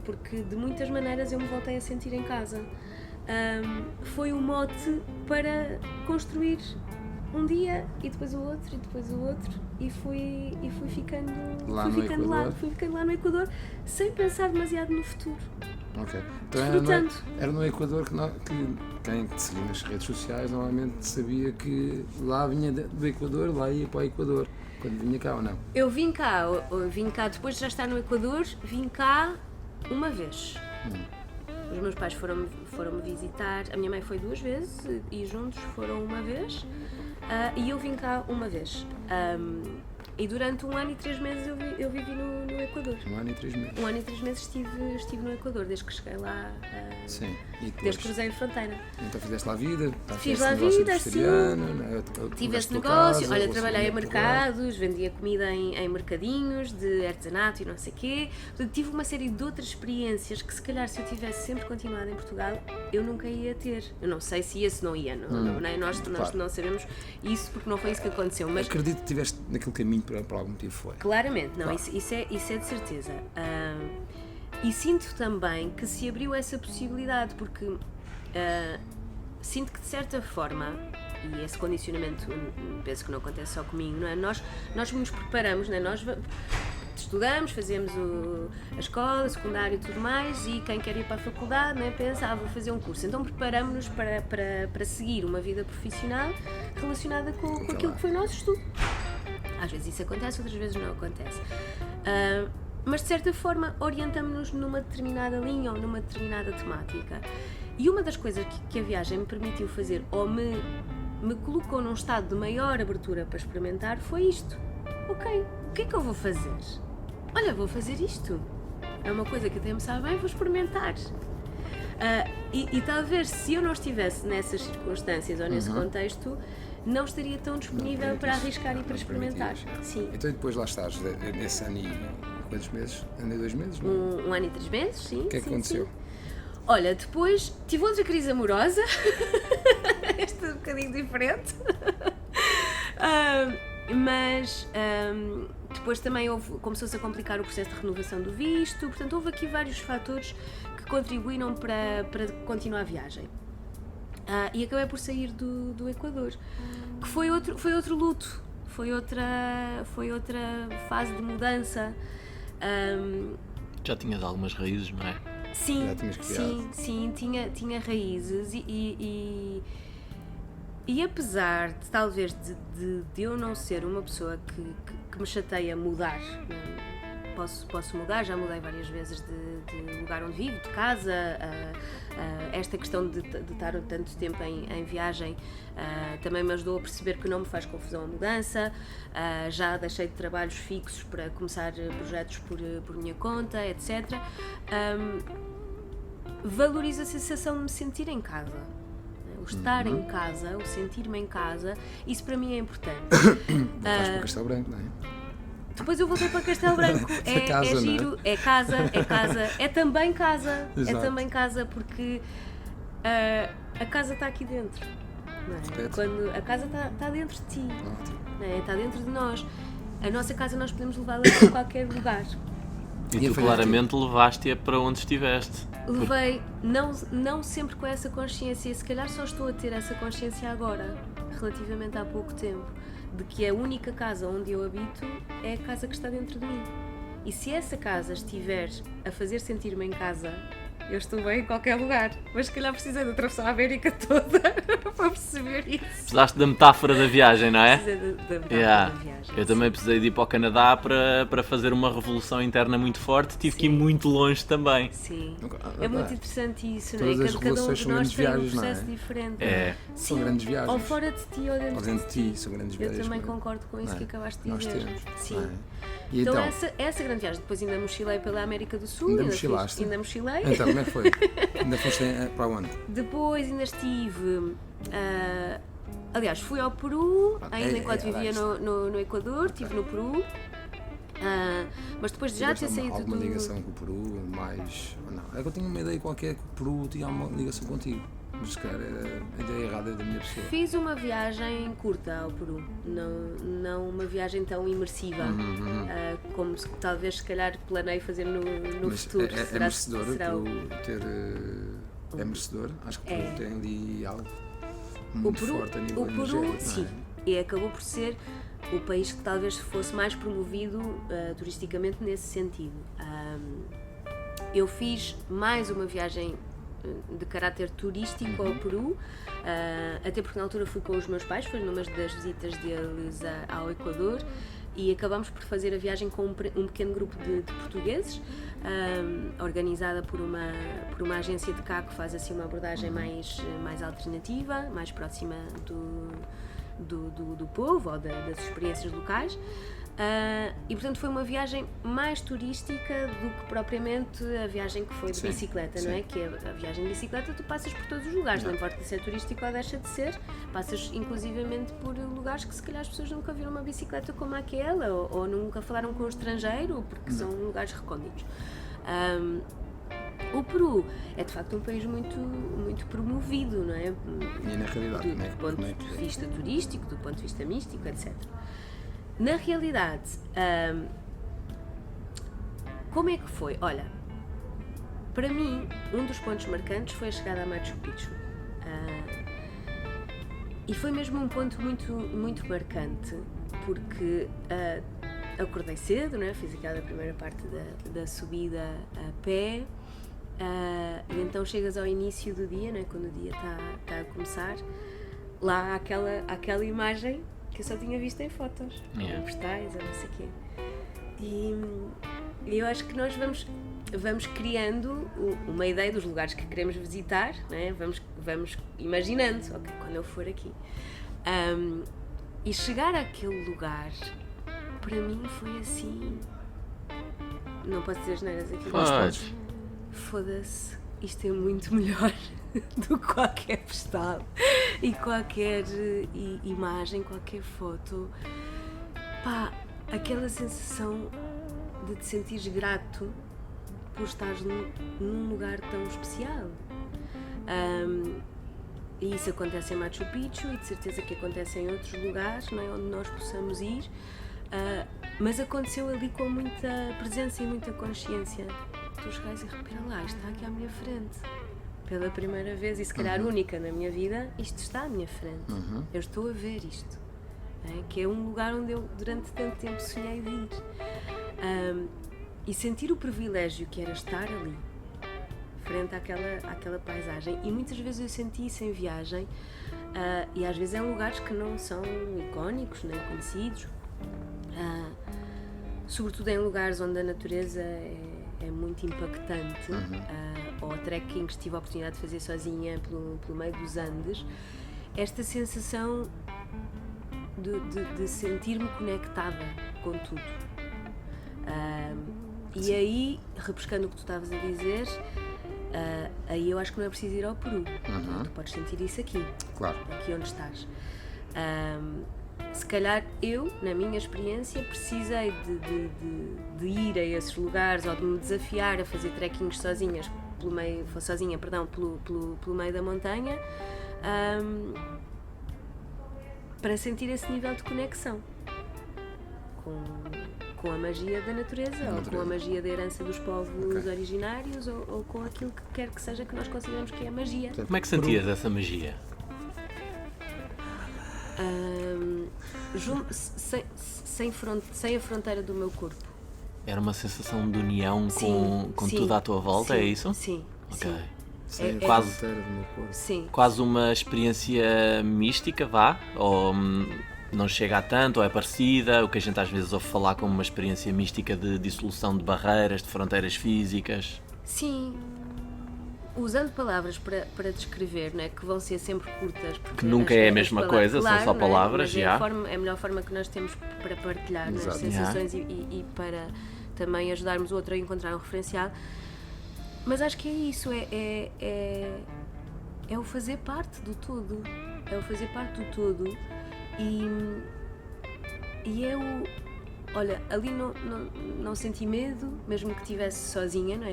porque de muitas maneiras eu me voltei a sentir em casa, foi o mote para construir um dia e depois o outro e depois o outro e fui ficando Lá fui no ficando Equador? fui ficando lá no Equador sem pensar demasiado no futuro. Ok. Então Desfrutando. era no Equador que quem te seguia nas redes sociais normalmente sabia que lá vinha do Equador, lá ia para o Equador. Quando vinha cá ou não? Eu vim cá depois de já estar no Equador, vim cá uma vez. Os meus pais foram-me visitar, a minha mãe foi 2 vezes e juntos foram uma vez, e eu vim cá uma vez. E durante 1 ano e 3 meses eu vivi no Equador. 1 ano e 3 meses. 1 ano e 3 meses estive no Equador, desde que cheguei lá, Sim. E depois? desde que cruzei a fronteira. Então fizeste lá a vida? Fiz lá a vida, sim. Tive esse negócio, olha, trabalhei em mercados, vendia comida em mercadinhos de artesanato e não sei o quê. Portanto, tive uma série de outras experiências que se calhar se eu tivesse sempre continuado em Portugal, eu nunca ia ter. Eu não sei se ia, se não ia, nós claro. não sabemos isso porque não foi isso que aconteceu. Mas Acredito que estiveste naquele caminho por algum motivo foi. claramente, não, Claro. isso é de certeza. E sinto também que se abriu essa possibilidade, porque sinto que de certa forma, e esse condicionamento penso que não acontece só comigo, não é? Nós nos preparamos, não é? Nós estudamos, fazemos a escola, o secundário e tudo mais, e quem quer ir para a faculdade, não é? Pensa, vou fazer um curso. Então preparamos-nos para seguir uma vida profissional relacionada com aquilo que foi o nosso estudo. Às vezes isso acontece, outras vezes não acontece. Mas de certa forma orientamos-nos numa determinada linha ou numa determinada temática. E uma das coisas que a viagem me permitiu fazer, ou me colocou num estado de maior abertura para experimentar, foi isto. Ok, o que é que eu vou fazer? Olha, vou fazer isto. É uma coisa que até me sabe bem, vou experimentar. E talvez se eu não estivesse nessas circunstâncias ou nesse contexto, não estaria tão disponível para arriscar e para experimentar. Sim. Então depois lá estás, nesse ano e quantos meses? Ano e 2 meses? Não? 1 ano e 3 meses, sim. O que é que aconteceu? Sim. Olha, depois tive outra crise amorosa, esta é um bocadinho diferente, mas depois também começou-se a complicar o processo de renovação do visto, portanto houve aqui vários fatores que contribuíram para continuar a viagem. E acabei por sair do Equador, que foi outro luto, foi outra fase de mudança. Já tinhas algumas raízes, não é? Sim, Já tinhas criado. sim, tinha raízes e apesar de talvez de eu não ser uma pessoa que me chateia mudar, posso mudar, já mudei várias vezes de lugar onde vivo, de casa, esta questão de estar tanto tempo em viagem também me ajudou a perceber que não me faz confusão a mudança, já deixei de trabalhos fixos para começar projetos por minha conta, etc. Valorizo a sensação de me sentir em casa. O estar em casa, o sentir-me em casa, isso para mim é importante. Voltaste para Castelo Branco, não é? Depois eu voltei para Castelo Branco. Casa, é giro, não é casa, é também casa. Exato. É também casa porque a casa está aqui dentro. Não é? Correto. Quando a casa está dentro de ti, Ótimo. não é? Está dentro de nós. A nossa casa nós podemos levá-la para qualquer lugar. E tu claramente levaste-a para onde estiveste. Levei, não sempre com essa consciência, e se calhar só estou a ter essa consciência agora, relativamente há pouco tempo, de que a única casa onde eu habito é a casa que está dentro de mim. E se essa casa estiver a fazer sentir-me em casa, eu estou bem em qualquer lugar. Mas se calhar precisei de atravessar a América toda para perceber isso. Precisaste da metáfora da viagem, não é? Precisei da metáfora Yeah. da viagem. Eu também precisei de ir para o Canadá para fazer uma revolução interna muito forte. Tive que ir muito longe também. Sim. Nunca- É muito interessante isso, não é? Todas as Cada um relações de são nós grandes tem um viagens, não é? processo diferente. É. São Sim, grandes viagens. ou fora de ti ou dentro, Ou dentro de ti, são grandes Eu viagens. também não é? concordo com isso Não é? que acabaste de Nós dizer. temos. Sim. não é? E Então, então, essa grande viagem. Depois ainda mochilei pela América do Sul. Ainda mochilaste? Ainda mochilei. então, como é que foi? Ainda foste para onde? Depois ainda estive... aliás, fui ao Peru, ainda enquanto vivia no Equador, estive no Peru. Mas depois de já ter Tiveste saído alguma do... ligação com o Peru, mais ou não? É que eu tinha uma ideia qualquer que o Peru tinha alguma ligação contigo, mas se calhar era a ideia errada da minha pessoa. Fiz uma viagem curta ao Peru, não uma viagem tão imersiva como talvez se calhar planei fazer no Mas futuro. é merecedor o será Peru ter... É merecedor? Acho que o Peru tem ali algo muito Peru- forte a nível o Peru, energético, não é? sim. e acabou por ser o país que talvez fosse mais promovido turisticamente nesse sentido. Eu fiz mais uma viagem de caráter turístico ao Peru, até porque na altura fui com os meus pais, foi numa das visitas deles ao Equador, e acabamos por fazer a viagem com um pequeno grupo de portugueses, organizada por uma agência de cá que faz assim uma abordagem mais alternativa, mais próxima do povo ou das experiências locais. E portanto foi uma viagem mais turística do que propriamente a viagem que foi de bicicleta, não é? Que a viagem de bicicleta tu passas por todos os lugares, não importa se é turístico ou deixa de ser, passas inclusivamente por lugares que se calhar as pessoas nunca viram uma bicicleta como aquela, ou nunca falaram com um estrangeiro, porque são lugares recônditos. O Peru é de facto um país muito promovido, não é? E na realidade, do ponto de vista turístico, do ponto de vista místico, etc. Na realidade, como é que foi? Olha, para mim, um dos pontos marcantes foi a chegada a Machu Picchu. E foi mesmo um ponto muito marcante, porque acordei cedo, não é? Fiz aquela primeira parte da subida a pé, e então chegas ao início do dia, não é? Quando o dia está a começar, lá há aquela imagem que eu só tinha visto em fotos, em postais, ou não sei o quê. E eu acho que nós vamos criando uma ideia dos lugares que queremos visitar, não é? Vamos imaginando, ok, quando eu for aqui. E chegar àquele lugar, para mim foi assim... Não posso dizer asneiras aqui. Podes. Foda-se, isto é muito melhor do que qualquer postal e qualquer imagem, qualquer foto. Pá, aquela sensação de te sentires grato por estares num lugar tão especial. E isso acontece em Machu Picchu e de certeza que acontece em outros lugares, não é, onde nós possamos ir, mas aconteceu ali com muita presença e muita consciência. Tu chegares e repara lá, isto está aqui à minha frente. Pela primeira vez, e se calhar única na minha vida, isto está à minha frente. Eu estou a ver isto. Que é um lugar onde eu durante tanto tempo sonhei de ir. E sentir o privilégio que era estar ali, frente àquela paisagem. E muitas vezes eu senti isso em viagem, e às vezes em lugares que não são icónicos, nem conhecidos. Sobretudo em lugares onde a natureza é muito impactante, ou trekking que tive a oportunidade de fazer sozinha pelo meio dos Andes, esta sensação de sentir-me conectada com tudo. E aí, repescando o que tu estavas a dizer, aí eu acho que não é preciso ir ao Peru. Tu podes sentir isso aqui, claro, aqui onde estás. Se calhar eu, na minha experiência, precisei de ir a esses lugares ou de me desafiar a fazer trekkings sozinha pelo meio da montanha, para sentir esse nível de conexão com a magia da natureza, ou com a magia da herança dos povos originários, ou com aquilo que quer que seja que nós consideramos que é a magia. Como é que sentias essa magia? Sem a fronteira do meu corpo. Era uma sensação de união com sim, tudo à tua volta, sim, é isso? Sim, ok. sim. Sem quase, a fronteira do meu corpo. Sim. Quase uma experiência mística, vá? Ou não chega a tanto, ou é parecida? O que a gente às vezes ouve falar como uma experiência mística de dissolução de barreiras, de fronteiras físicas. Sim. Usando palavras para descrever, né, que vão ser sempre curtas. Que nunca é a mesma coisa, claro, são só palavras, é a melhor forma que nós temos para partilhar as sensações e para também ajudarmos o outro a encontrar um referencial. Mas acho que é isso, é o fazer parte do todo. É o fazer parte do todo e é o... Olha, ali não senti medo, mesmo que estivesse sozinha, não é?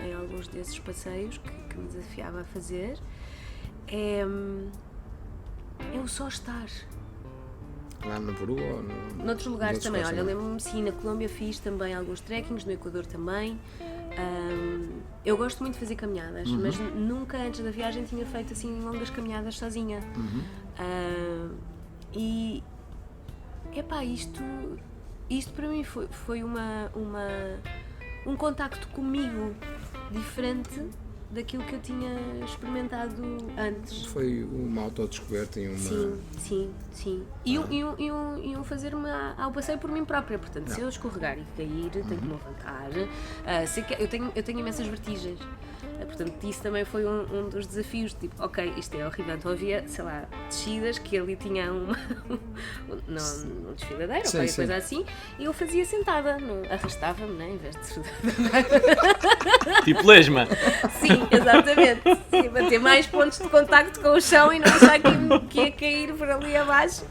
Em alguns desses passeios que me desafiava a fazer. É o só estar. Lá no Peru ou noutros lugares também. Olha, lembro-me, sim, na Colômbia fiz também alguns trekkings, no Equador também. Eu gosto muito de fazer caminhadas, mas nunca antes da viagem tinha feito assim longas caminhadas sozinha. E epá, isto para mim foi um contacto comigo diferente daquilo que eu tinha experimentado antes. Foi uma autodescoberta e uma... Sim. Iam fazer-me ao passeio por mim própria. Portanto, se eu escorregar e cair, tenho que me levantar. Eu tenho imensas vertigens. Portanto, isso também foi um dos desafios. Tipo, ok, isto é horrível. Então havia, sei lá, descidas que ali tinha um desfiladeiro ou qualquer coisa assim. E eu fazia sentada, arrastava-me, né, em vez de... Tipo lesma. Sim, exatamente. Sim, para ter mais pontos de contacto com o chão e não achar que ia cair por ali abaixo.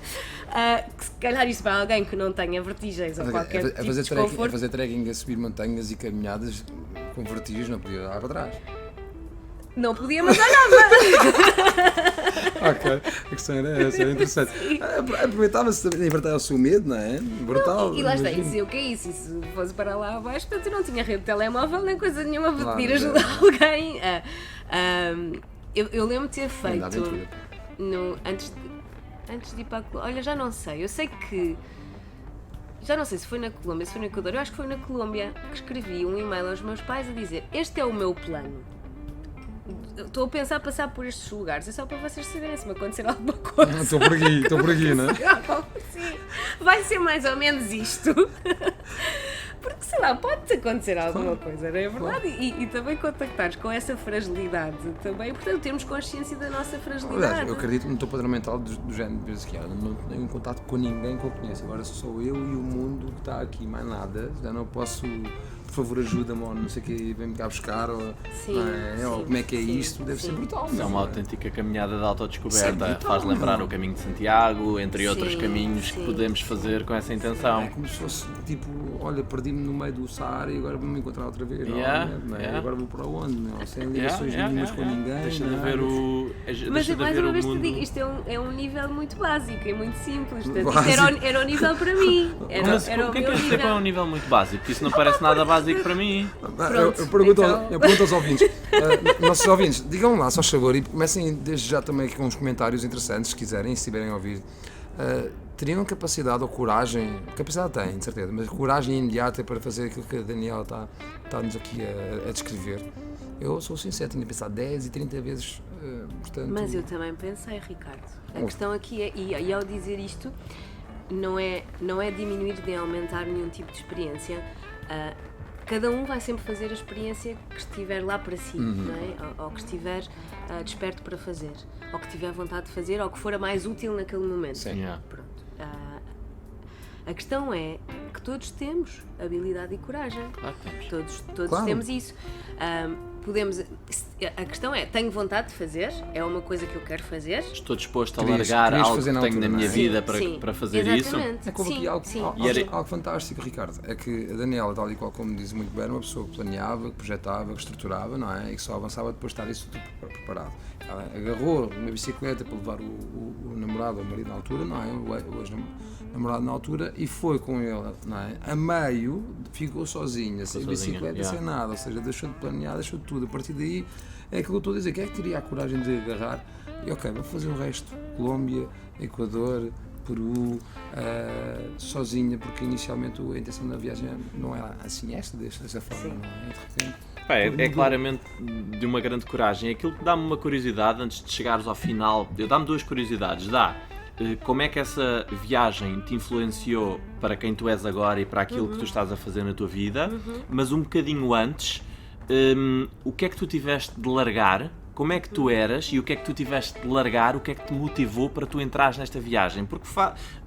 Que se calhar isto para alguém que não tenha vertigens ou qualquer tipo de desconforto. A fazer trekking, a subir montanhas e caminhadas com vertigens, não podia dar para trás. Não podia, mas olhava. Ok, a questão era essa, era interessante. Aproveitava-se de libertar o seu medo, não é? Brutal. E lá está, e se eu caísse, e se fosse para lá abaixo, portanto eu não tinha rede de telemóvel nem coisa nenhuma para pedir ajuda a alguém. Eu lembro de ter feito antes de ir para a Colômbia. Olha, já não sei. Eu sei que. Já não sei se foi na Colômbia, se foi no Equador. Eu acho que foi na Colômbia que escrevi um e-mail aos meus pais a dizer: este é o meu plano. Estou a pensar passar por estes lugares. É só para vocês saberem se me acontecer alguma coisa. Estou por aqui, não é? Sim, vai ser mais ou menos isto. Porque, sei lá, pode-te acontecer alguma coisa, não é verdade? E também contactares com essa fragilidade também, portanto, termos consciência da nossa fragilidade. Aliás, eu acredito no teu padrão mental do género de que não tenho um contato com ninguém que eu conheço. Agora sou eu e o mundo que está aqui, mais nada. Já não posso, por favor, ajuda-me ou não sei o que, vem-me cá buscar, ou, ou como é que é isto, deve ser brutal. É uma autêntica caminhada de autodescoberta, faz lembrar o caminho de Santiago, entre outros caminhos que podemos fazer com essa intenção. É como se fosse tipo, olha, perdi-me no meio do Saara e agora vou-me encontrar outra vez, agora vou para onde, não? Sem ligações nenhumas com ninguém. Deixa de haver o Mas mais uma vez te digo, isto é um nível muito básico, é muito simples, portanto, isto era o nível para mim. O que é que queres dizer com um nível muito básico? Isso não parece nada básico para mim. Eu pergunto aos ouvintes, nossos ouvintes, digam lá, só favor, e comecem desde já também aqui com uns comentários interessantes, se quiserem, se estiverem a ouvir. Teriam capacidade ou coragem, capacidade têm, de certeza, mas coragem imediata para fazer aquilo que a Daniela está-nos aqui a descrever? Eu sou sincero, tinha pensado 10 e 30 vezes, portanto... Mas eu também pensei, Ricardo. A questão aqui é, e ao dizer isto, não é diminuir nem aumentar nenhum tipo de experiência. Cada um vai sempre fazer a experiência que estiver lá para si, não é? Ou que estiver desperto para fazer, ou que tiver vontade de fazer, ou que for a mais útil naquele momento. Sim. Pronto. A questão é que todos temos habilidade e coragem. Claro que temos. Todos temos isso. A questão é, tenho vontade de fazer, é uma coisa que eu quero fazer. Estou disposto a largar algo que tenho na minha vida para fazer exatamente. isso. É como aqui algo fantástico, Ricardo, é que a Daniela, tal e qual como diz muito bem, era uma pessoa que planeava, que projetava, que estruturava, não é? E que só avançava depois de estar isso tudo preparado. Ela agarrou uma bicicleta para levar o namorado ou o marido na altura, não é? O ex-namorado na altura, e foi com ele, não é? A meio, ficou sozinha, sem bicicleta, sem nada, ou seja, deixou de planear, deixou de tudo. A partir daí, é aquilo que eu estou a dizer, quem é que teria a coragem de agarrar e ok, vou fazer o resto, Colômbia, Equador, Peru, sozinha, porque inicialmente a intenção da viagem não era assim dessa forma, não é? De repente... É claramente de uma grande coragem. Aquilo que dá-me uma curiosidade, antes de chegares ao final, dá-me duas curiosidades. Como é que essa viagem te influenciou para quem tu és agora e para aquilo que tu estás a fazer na tua vida, mas um bocadinho antes, o que é que tu tiveste de largar, como é que tu eras e o que é que tu tiveste de largar, o que é que te motivou para tu entrares nesta viagem, porque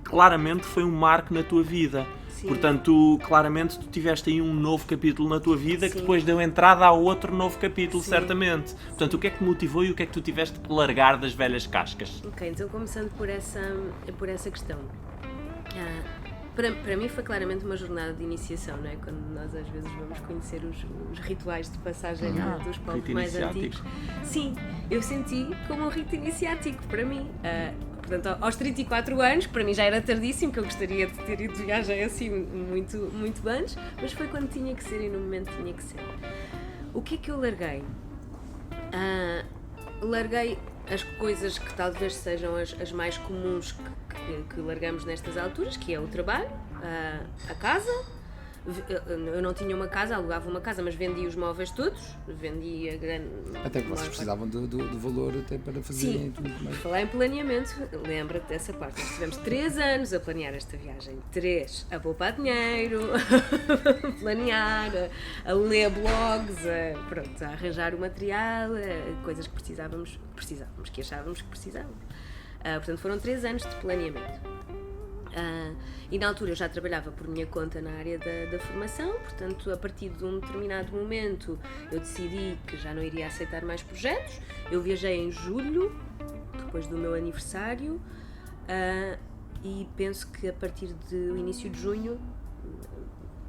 claramente foi um marco na tua vida. Sim. Portanto, claramente tu tiveste aí um novo capítulo na tua vida que depois deu entrada a outro novo capítulo, certamente. Portanto, o que é que te motivou e o que é que tu tiveste que largar das velhas cascas? Ok, então começando por essa questão. Para mim foi claramente uma jornada de iniciação, não é? Quando nós às vezes vamos conhecer os rituais de passagem dos povos mais antigos. Sim, eu senti como um rito iniciático para mim. Portanto, aos 34 anos, que para mim já era tardíssimo, que eu gostaria de ter ido de viagem assim muito, muito antes, mas foi quando tinha que ser e no momento tinha que ser. O que é que eu larguei? Larguei as coisas que talvez sejam as mais comuns que que largamos nestas alturas, que é o trabalho, a casa. Eu não tinha uma casa, alugava uma casa, mas vendia os móveis todos, vendia grande... Até que vocês precisavam do valor até para fazerem tudo mais. Falar em planeamento, lembra-te dessa parte. Nós tivemos 3 anos a planear esta viagem. 3, a poupar dinheiro, a planear, a ler blogs, a arranjar o material, coisas que precisávamos, que achávamos que precisávamos. Portanto, foram 3 anos de planeamento. E na altura eu já trabalhava por minha conta na área da formação, portanto a partir de um determinado momento eu decidi que já não iria aceitar mais projetos. Eu viajei em julho, depois do meu aniversário, e penso que a partir do início de junho,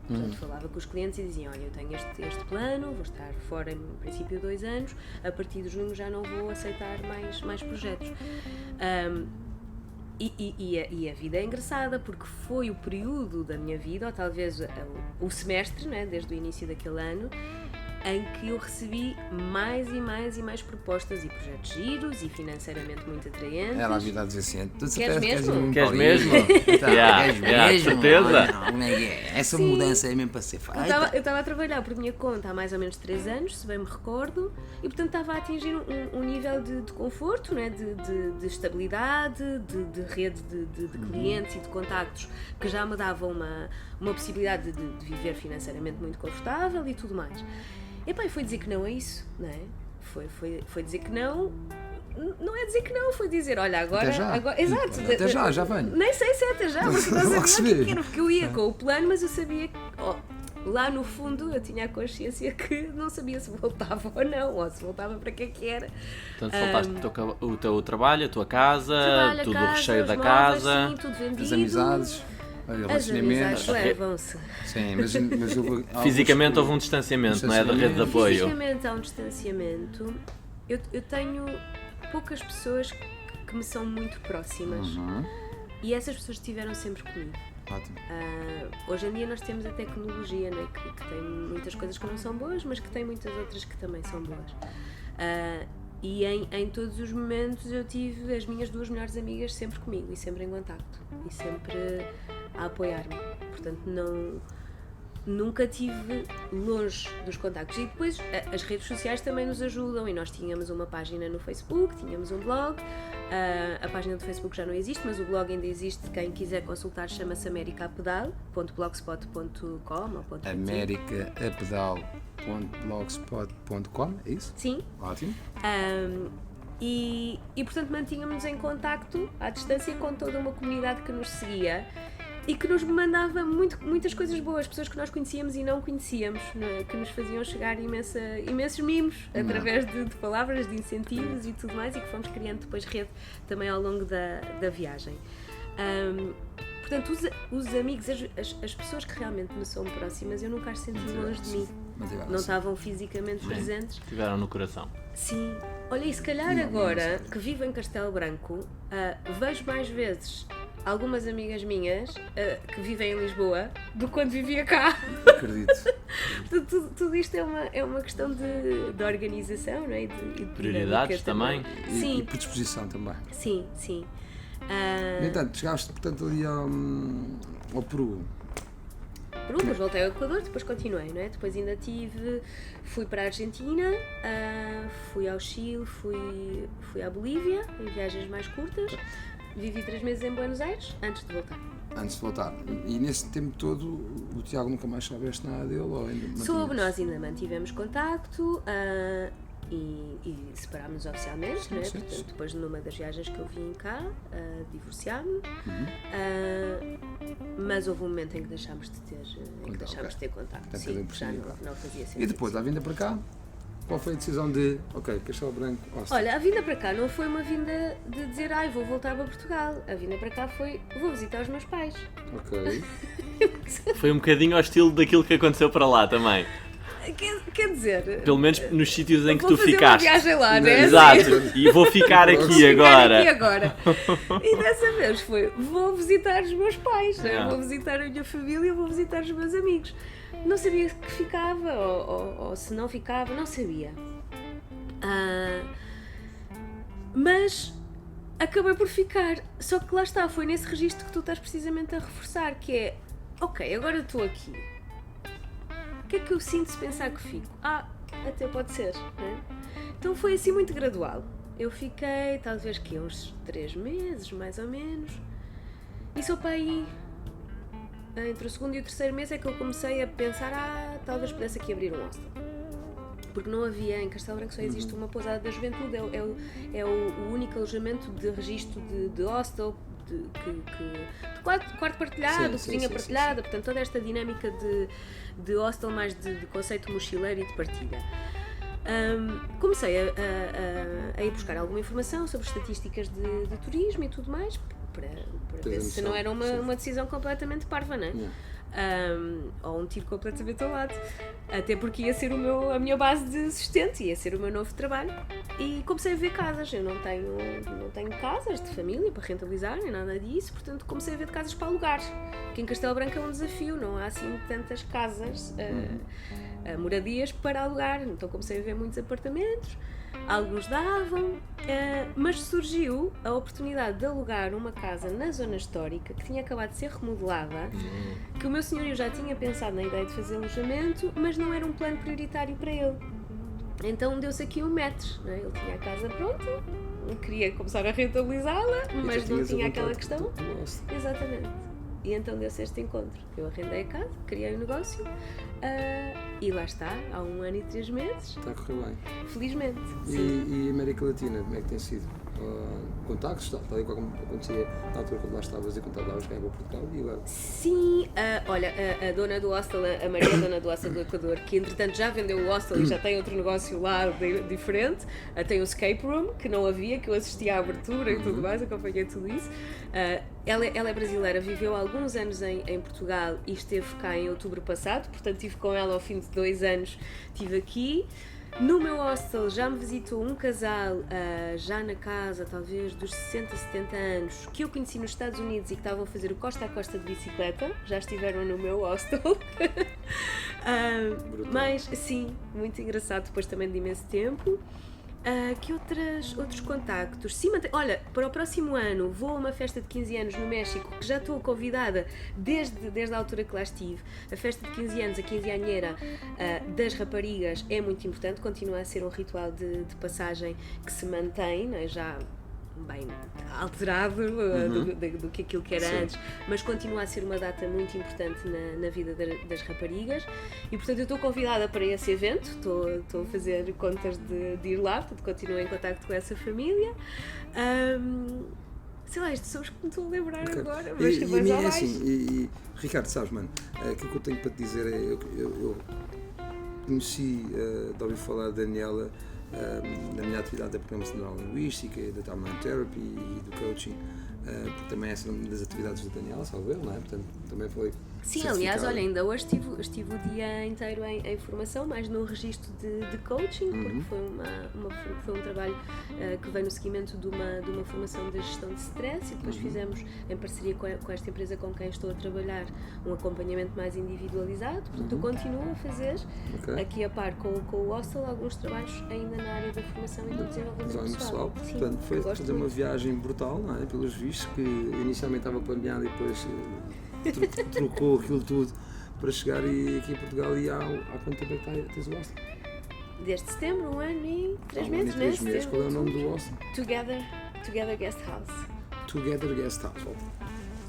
portanto, falava com os clientes e diziam: olha, eu tenho este plano, vou estar fora em princípio 2 anos, a partir de junho já não vou aceitar mais projetos. E a vida é engraçada, porque foi o período da minha vida, ou talvez o semestre, né, desde o início daquele ano, em que eu recebi mais e mais propostas e projetos giros e financeiramente muito atraentes. Era a vida a dizer assim: tu Queres mesmo? Queres mesmo? Queres mesmo? Certeza? Essa Sim. mudança é mesmo para ser feita. Eu estava a trabalhar por minha conta há mais ou menos 3 anos, se bem me recordo, e portanto estava a atingir um nível de conforto, né? de estabilidade, de rede de clientes e de contactos que já me davam uma possibilidade de viver financeiramente muito confortável e tudo mais. E foi dizer que não a isso, não é? Foi dizer que não. Não é dizer que não, foi dizer: olha, agora. Até já. Exato. Até já venho. Nem sei se é até já, porque não Logo se sabia o vê. que era, porque eu ia com o plano, mas eu sabia que. Lá no fundo eu tinha a consciência que não sabia se voltava ou não, ou se voltava para que era. Portanto, soltaste o teu trabalho, a tua casa, Trabalho, tudo o casa, recheio os da móveis, casa. sim, tudo vendido. As amizades, As relacionamentos. amizades levam-se. Sim, mas houve Fisicamente houve um distanciamento, não é? Da rede de apoio. Fisicamente há um distanciamento. Eu tenho poucas pessoas que me são muito próximas. E essas pessoas estiveram sempre comigo. Ótimo. Hoje em dia nós temos a tecnologia, né, que tem muitas coisas que não são boas, mas que tem muitas outras que também são boas. E em todos os momentos eu tive as minhas 2 melhores amigas sempre comigo e sempre em contacto e sempre a apoiar-me. Portanto, nunca tive longe dos contactos. E depois as redes sociais também nos ajudam, e nós tínhamos uma página no Facebook, tínhamos um blog. A página do Facebook já não existe, mas o blog ainda existe. Quem quiser consultar chama-se americaapedal.blogspot.com ou .pt. americaapedal.blogspot.com, é isso? Sim. Ótimo. E portanto mantínhamos em contacto à distância com toda uma comunidade que nos seguia e que nos mandava muitas coisas boas, pessoas que nós conhecíamos e não conhecíamos, que nos faziam chegar imensos mimos através de palavras, de incentivos e tudo mais, e que fomos criando depois rede também ao longo da viagem. Portanto, os amigos, as pessoas que realmente me são próximas, eu nunca as senti longe de mim. Não estavam fisicamente presentes. Estiveram no coração. Sim. Olha, e se calhar agora que vivo em Castelo Branco, vejo mais vezes algumas amigas minhas que vivem em Lisboa do que quando vivia cá. Acredito. Tudo isto é uma questão de organização, não é? E de prioridades também. Sim. E predisposição também. Sim, sim. No entanto, chegaste portanto ali ao Peru. Depois voltei ao Equador, depois continuei, não é? Depois ainda fui para a Argentina, fui ao Chile, fui à Bolívia, em viagens mais curtas. Vivi 3 meses em Buenos Aires, antes de voltar. E nesse tempo todo, o Tiago nunca mais soubeste nada dele? Ou ainda Soube, nós ainda mantivemos contacto e separámos oficialmente, né? Portanto, depois numa das viagens que eu vim cá, divorciámos, mas houve um momento em que deixámos de ter contacto. Sim, já não fazia sentido. E depois, da vinda para cá, qual foi a decisão de, Castelo Branco, Austin? Olha, a vinda para cá não foi uma vinda de dizer, vou voltar para Portugal. A vinda para cá foi, vou visitar os meus pais. Ok. Foi um bocadinho ao estilo daquilo que aconteceu para lá também. Quer dizer... Pelo menos nos sítios em que tu vou fazer ficaste. Uma viagem lá, né? Exato. E vou ficar aqui agora. E dessa vez foi, vou visitar os meus pais, né? Vou visitar a minha família, vou visitar os meus amigos. Não sabia que ficava, ou se não ficava, não sabia. Mas acabei por ficar. Só que lá está, foi nesse registro que tu estás precisamente a reforçar, que é, ok, agora estou aqui. O que é que eu sinto se pensar que fico? Até pode ser, né? Então foi assim muito gradual. Eu fiquei, talvez que uns 3 meses, mais ou menos. E só para aí, entre o segundo e o terceiro mês, é que eu comecei a pensar, talvez pudesse aqui abrir um hostel. Porque não havia, em Castelo Branco só existe uma pousada da juventude, é o único alojamento de registro de hostel, de quarto partilhado, cozinha partilhada, portanto toda esta dinâmica de hostel mais de conceito mochileiro e de partilha. Comecei a ir buscar alguma informação sobre estatísticas de turismo e tudo mais, para ver se não era uma decisão completamente parva, não é? Ou um tiro completamente ao lado, até porque ia ser a minha base de sustento, ia ser o meu novo trabalho. E comecei a ver casas. Eu não tenho casas de família para rentabilizar nem nada disso, portanto comecei a ver de casas para alugar, que em Castelo Branco é um desafio, não há assim tantas casas, moradias para alugar, então comecei a ver muitos apartamentos. Alguns davam, mas surgiu a oportunidade de alugar uma casa na zona histórica que tinha acabado de ser remodelada, que o meu senhorio já tinha pensado na ideia de fazer alojamento, mas não era um plano prioritário para ele. Então deu-se aqui um match, não é? Ele tinha a casa pronta, queria começar a rentabilizá-la, mas não tinha aquela questão. Exatamente. E então deu-se este encontro. Eu arrendei a casa, criei o negócio e lá está, há 1 ano e 3 meses. Está a correr bem. Felizmente. E América Latina, como é que tem sido? Contactos, tal e qual como acontecia na altura quando lá estavas e contactavas cá em Portugal e agora? Sim, olha, a dona do hostel, a Maria, dona do hostel do Equador, que entretanto já vendeu o hostel e já tem outro negócio lá diferente, tem o escape room, que não havia, que eu assistia à abertura e tudo mais, acompanhei tudo isso. Ela é brasileira, viveu alguns anos em Portugal e esteve cá em outubro passado, portanto estive com ela ao fim de 2 anos, estive aqui. No meu hostel já me visitou um casal, já na casa, talvez dos 60, 70 anos, que eu conheci nos Estados Unidos e que estavam a fazer o costa a costa de bicicleta, já estiveram no meu hostel. Mas, sim, muito engraçado, depois também de imenso tempo. Que outros contactos? Sim, olha, para o próximo ano vou a uma festa de 15 anos no México, que já estou convidada desde a altura que lá estive. A festa de 15 anos, a quinzeañera das raparigas é muito importante, continua a ser um ritual de passagem que se mantém, não é? Já bem alterado do que aquilo que era antes, mas continua a ser uma data muito importante na vida das raparigas e portanto eu estou convidada para esse evento, estou a fazer contas de ir lá, portanto continuo em contacto com essa família. Sei lá, isto são os que me estou a lembrar agora, mas mais ao baixo. Ricardo, sabes, mano, aquilo que eu tenho para te dizer é, eu conheci, de ouvir falar da Daniela na minha atividade da programação neurolinguística, da Timeline Therapy e do coaching, porque também essa é uma das atividades da Daniela, salvo erro, não é? Portanto, também foi. Sim, aliás, olha, ainda hoje estive o dia inteiro em formação, mais no registro de coaching, porque foi um trabalho que veio no seguimento de uma formação de gestão de stress e depois fizemos, em parceria com esta empresa com quem estou a trabalhar, um acompanhamento mais individualizado. Portanto, eu continuo a fazer, aqui a par com o hostel, alguns trabalhos ainda na área da formação e do desenvolvimento pessoal. Sim, portanto, foi fazer uma viagem brutal, não é? Pelos vistos, que inicialmente estava planeada e depois trocou aquilo tudo para chegar aqui em Portugal. E há quanto tempo é que tens o hostel? Desde setembro, 1 ano e 3 meses, 3 meses. Qual é o nome do hostel? Together Guest House. Together Guest House.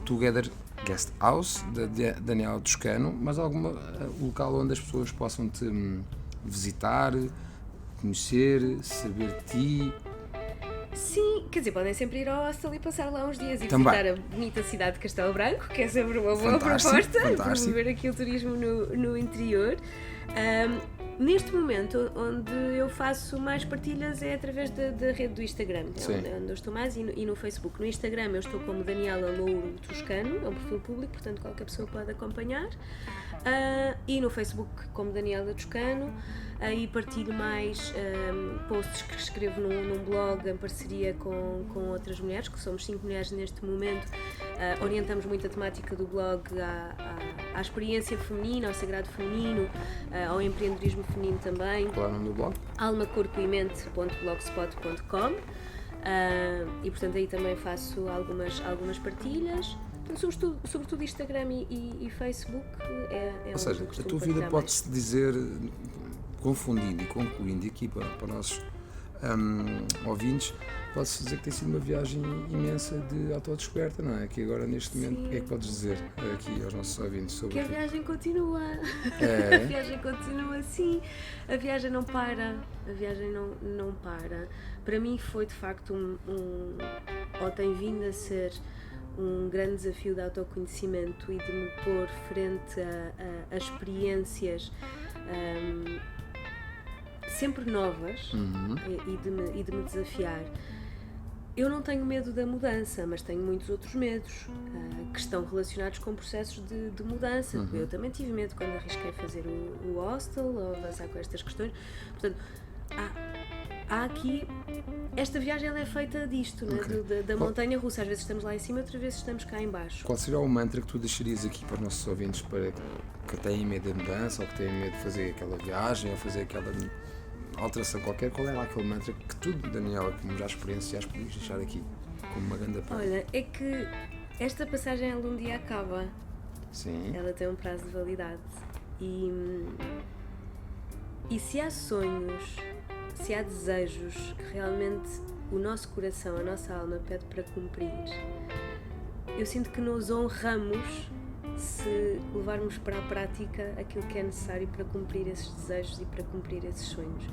Together Guest House, da Daniela Toscano, mas algum local onde as pessoas possam te visitar, conhecer, saber de ti? Sim, quer dizer, podem sempre ir ao hostel e passar lá uns dias e também visitar a bonita cidade de Castelo Branco, que é sempre uma boa proposta, promover aqui o turismo no interior. Neste momento, onde eu faço mais partilhas é através da rede do Instagram, onde eu estou mais, e no Facebook. No Instagram eu estou como Daniela Louro Toscano, é um perfil público, portanto qualquer pessoa pode acompanhar. E no Facebook como Daniela Toscano, aí partilho mais posts que escrevo num blog em parceria com outras mulheres, que somos 5 mulheres neste momento. Orientamos muito a temática do blog à experiência feminina, ao sagrado feminino, ao empreendedorismo feminino também. Qual é o nome do blog? almacorpoemente.blogspot.com. E portanto aí também faço algumas partilhas. Portanto, sobretudo Instagram e Facebook Ou seja, a tua vida pode-se dizer, confundindo e concluindo aqui para os nossos ouvintes, pode-se dizer que tem sido uma viagem imensa de autodescoberta, não é? Que agora neste momento, o que é que podes dizer aqui aos nossos ouvintes sobre que a viagem continua. É. A viagem continua, sim. A viagem não para. A viagem não para. Para mim foi de facto ou tem vindo a ser um grande desafio de autoconhecimento e de me pôr frente a experiências sempre novas e de me desafiar. Eu não tenho medo da mudança, mas tenho muitos outros medos que estão relacionados com processos de mudança. Eu também tive medo quando arrisquei fazer o hostel ou avançar com estas questões. Portanto, há aqui... Esta viagem ela é feita disto, né? da montanha russa. Às vezes estamos lá em cima, outras vezes estamos cá em baixo. Qual seria o mantra que tu deixarias aqui para os nossos ouvintes para que têm medo da mudança ou que têm medo de fazer aquela viagem ou fazer aquela alteração qualquer? Qual era aquele mantra que tu, Daniela, como já experienciaste, podias deixar aqui como uma grande parte? Olha, é que esta passagem ela um dia acaba. Sim. Ela tem um prazo de validade. E se há sonhos, se há desejos que realmente o nosso coração, a nossa alma pede para cumprir, eu sinto que nos honramos se levarmos para a prática aquilo que é necessário para cumprir esses desejos e para cumprir esses sonhos.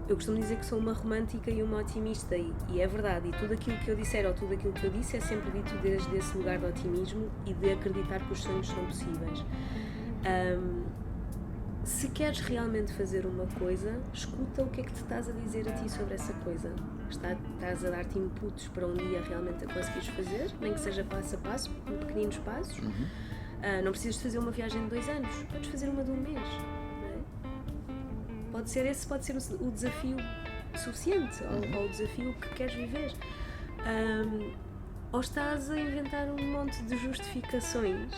Eu costumo dizer que sou uma romântica e uma otimista e é verdade, e tudo aquilo que eu disser ou tudo aquilo que eu disse é sempre dito desde esse lugar de otimismo e de acreditar que os sonhos são possíveis. Se queres realmente fazer uma coisa, escuta o que é que te estás a dizer a ti sobre essa coisa. Estás a dar-te inputs para um dia realmente a conseguires fazer, nem que seja passo a passo, em pequeninos passos. Não precisas fazer uma viagem de 2 anos, podes fazer uma de 1 mês. Não é? Pode ser o desafio suficiente, ou o desafio que queres viver. Ou estás a inventar um monte de justificações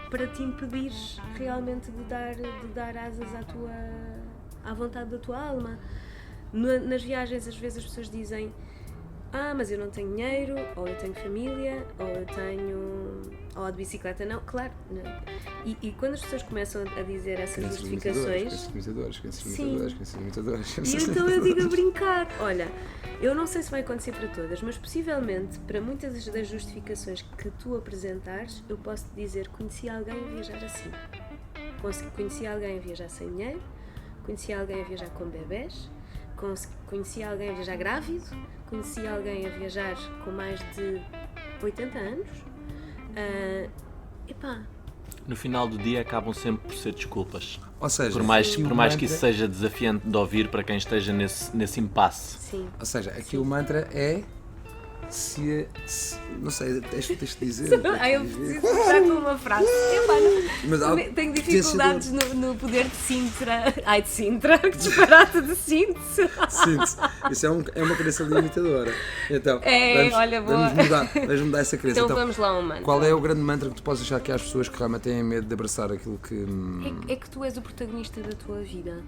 para te impedir realmente de dar asas à vontade da tua alma. Nas viagens às vezes as pessoas dizem mas eu não tenho dinheiro, ou eu tenho família, ou de bicicleta não, claro, não. E quando as pessoas começam a dizer essas justificações... limitadores. E então eu digo a brincar, olha, eu não sei se vai acontecer para todas, mas possivelmente para muitas das justificações que tu apresentares, eu posso te dizer, conheci alguém a viajar assim. Conheci alguém a viajar sem dinheiro, conheci alguém a viajar com bebés, conheci alguém a viajar grávido, conheci alguém a viajar com mais de 80 anos. No final do dia acabam sempre por ser desculpas. Ou seja, por mais que isso seja desafiante de ouvir para quem esteja nesse impasse. Sim. Ou seja, aqui o mantra é se não sei, tens de dizer. Eu preciso começar com uma frase. Tenho dificuldades no poder de Sintra. De Sintra, que disparate de síntese. Isso é uma crença limitadora. Então, vamos mudar essa crença. Então vamos lá um mantra. Qual é o grande mantra que tu podes deixar aqui às pessoas que realmente têm medo de abraçar aquilo que... É que tu és o protagonista da tua vida.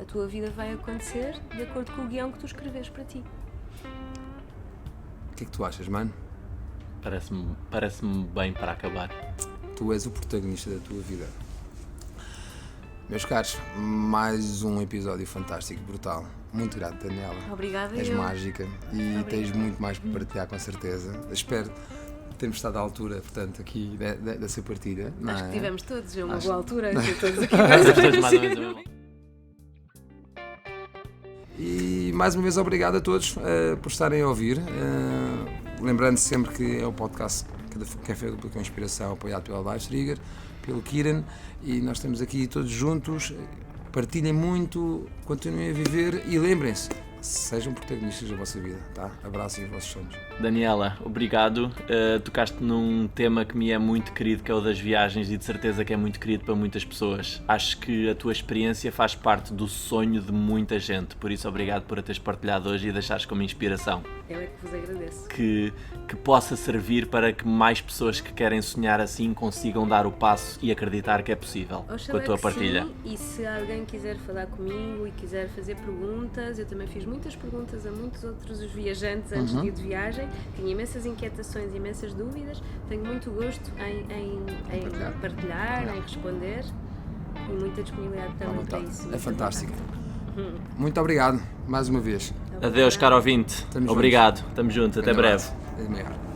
A tua vida vai acontecer de acordo com o guião que tu escreves para ti. O que é que tu achas, mano? Parece-me bem para acabar. Tu és o protagonista da tua vida. Meus caros, mais um episódio fantástico, brutal. Muito grato, Daniela. Obrigada. És mágica e tens muito mais para partilhar, com certeza. Espero termos estado à altura, portanto, aqui dessa partilha. Acho que tivemos todos uma boa altura. Todos aqui E mais uma vez obrigado a todos por estarem a ouvir. Lembrando sempre que é o podcast Café Duplo com Inspiração, apoiado pela Live Trigger, pelo Kieran, e nós estamos aqui todos juntos. Partilhem muito, continuem a viver e lembrem-se, sejam protagonistas da vossa vida, tá? Abracem os vossos sonhos. Daniela, obrigado. Tocaste num tema que me é muito querido, que é o das viagens, e de certeza que é muito querido para muitas pessoas. Acho que a tua experiência faz parte do sonho de muita gente, por isso obrigado por a teres partilhado hoje e deixares como inspiração. Eu é que vos agradeço. Que possa servir para que mais pessoas que querem sonhar assim consigam dar o passo e acreditar que é possível Oxalá com a tua que partilha. Sim, e se alguém quiser falar comigo e quiser fazer perguntas, eu também fiz muitas perguntas a muitos outros viajantes antes de ir de viagem, tinha imensas inquietações, imensas dúvidas, tenho muito gosto em partilhar, em responder e muita disponibilidade também para isso. É fantástico. Muito obrigado, mais uma vez. Adeus, caro ouvinte. Estamos Obrigado. Estamos juntos. Até breve. Até breve.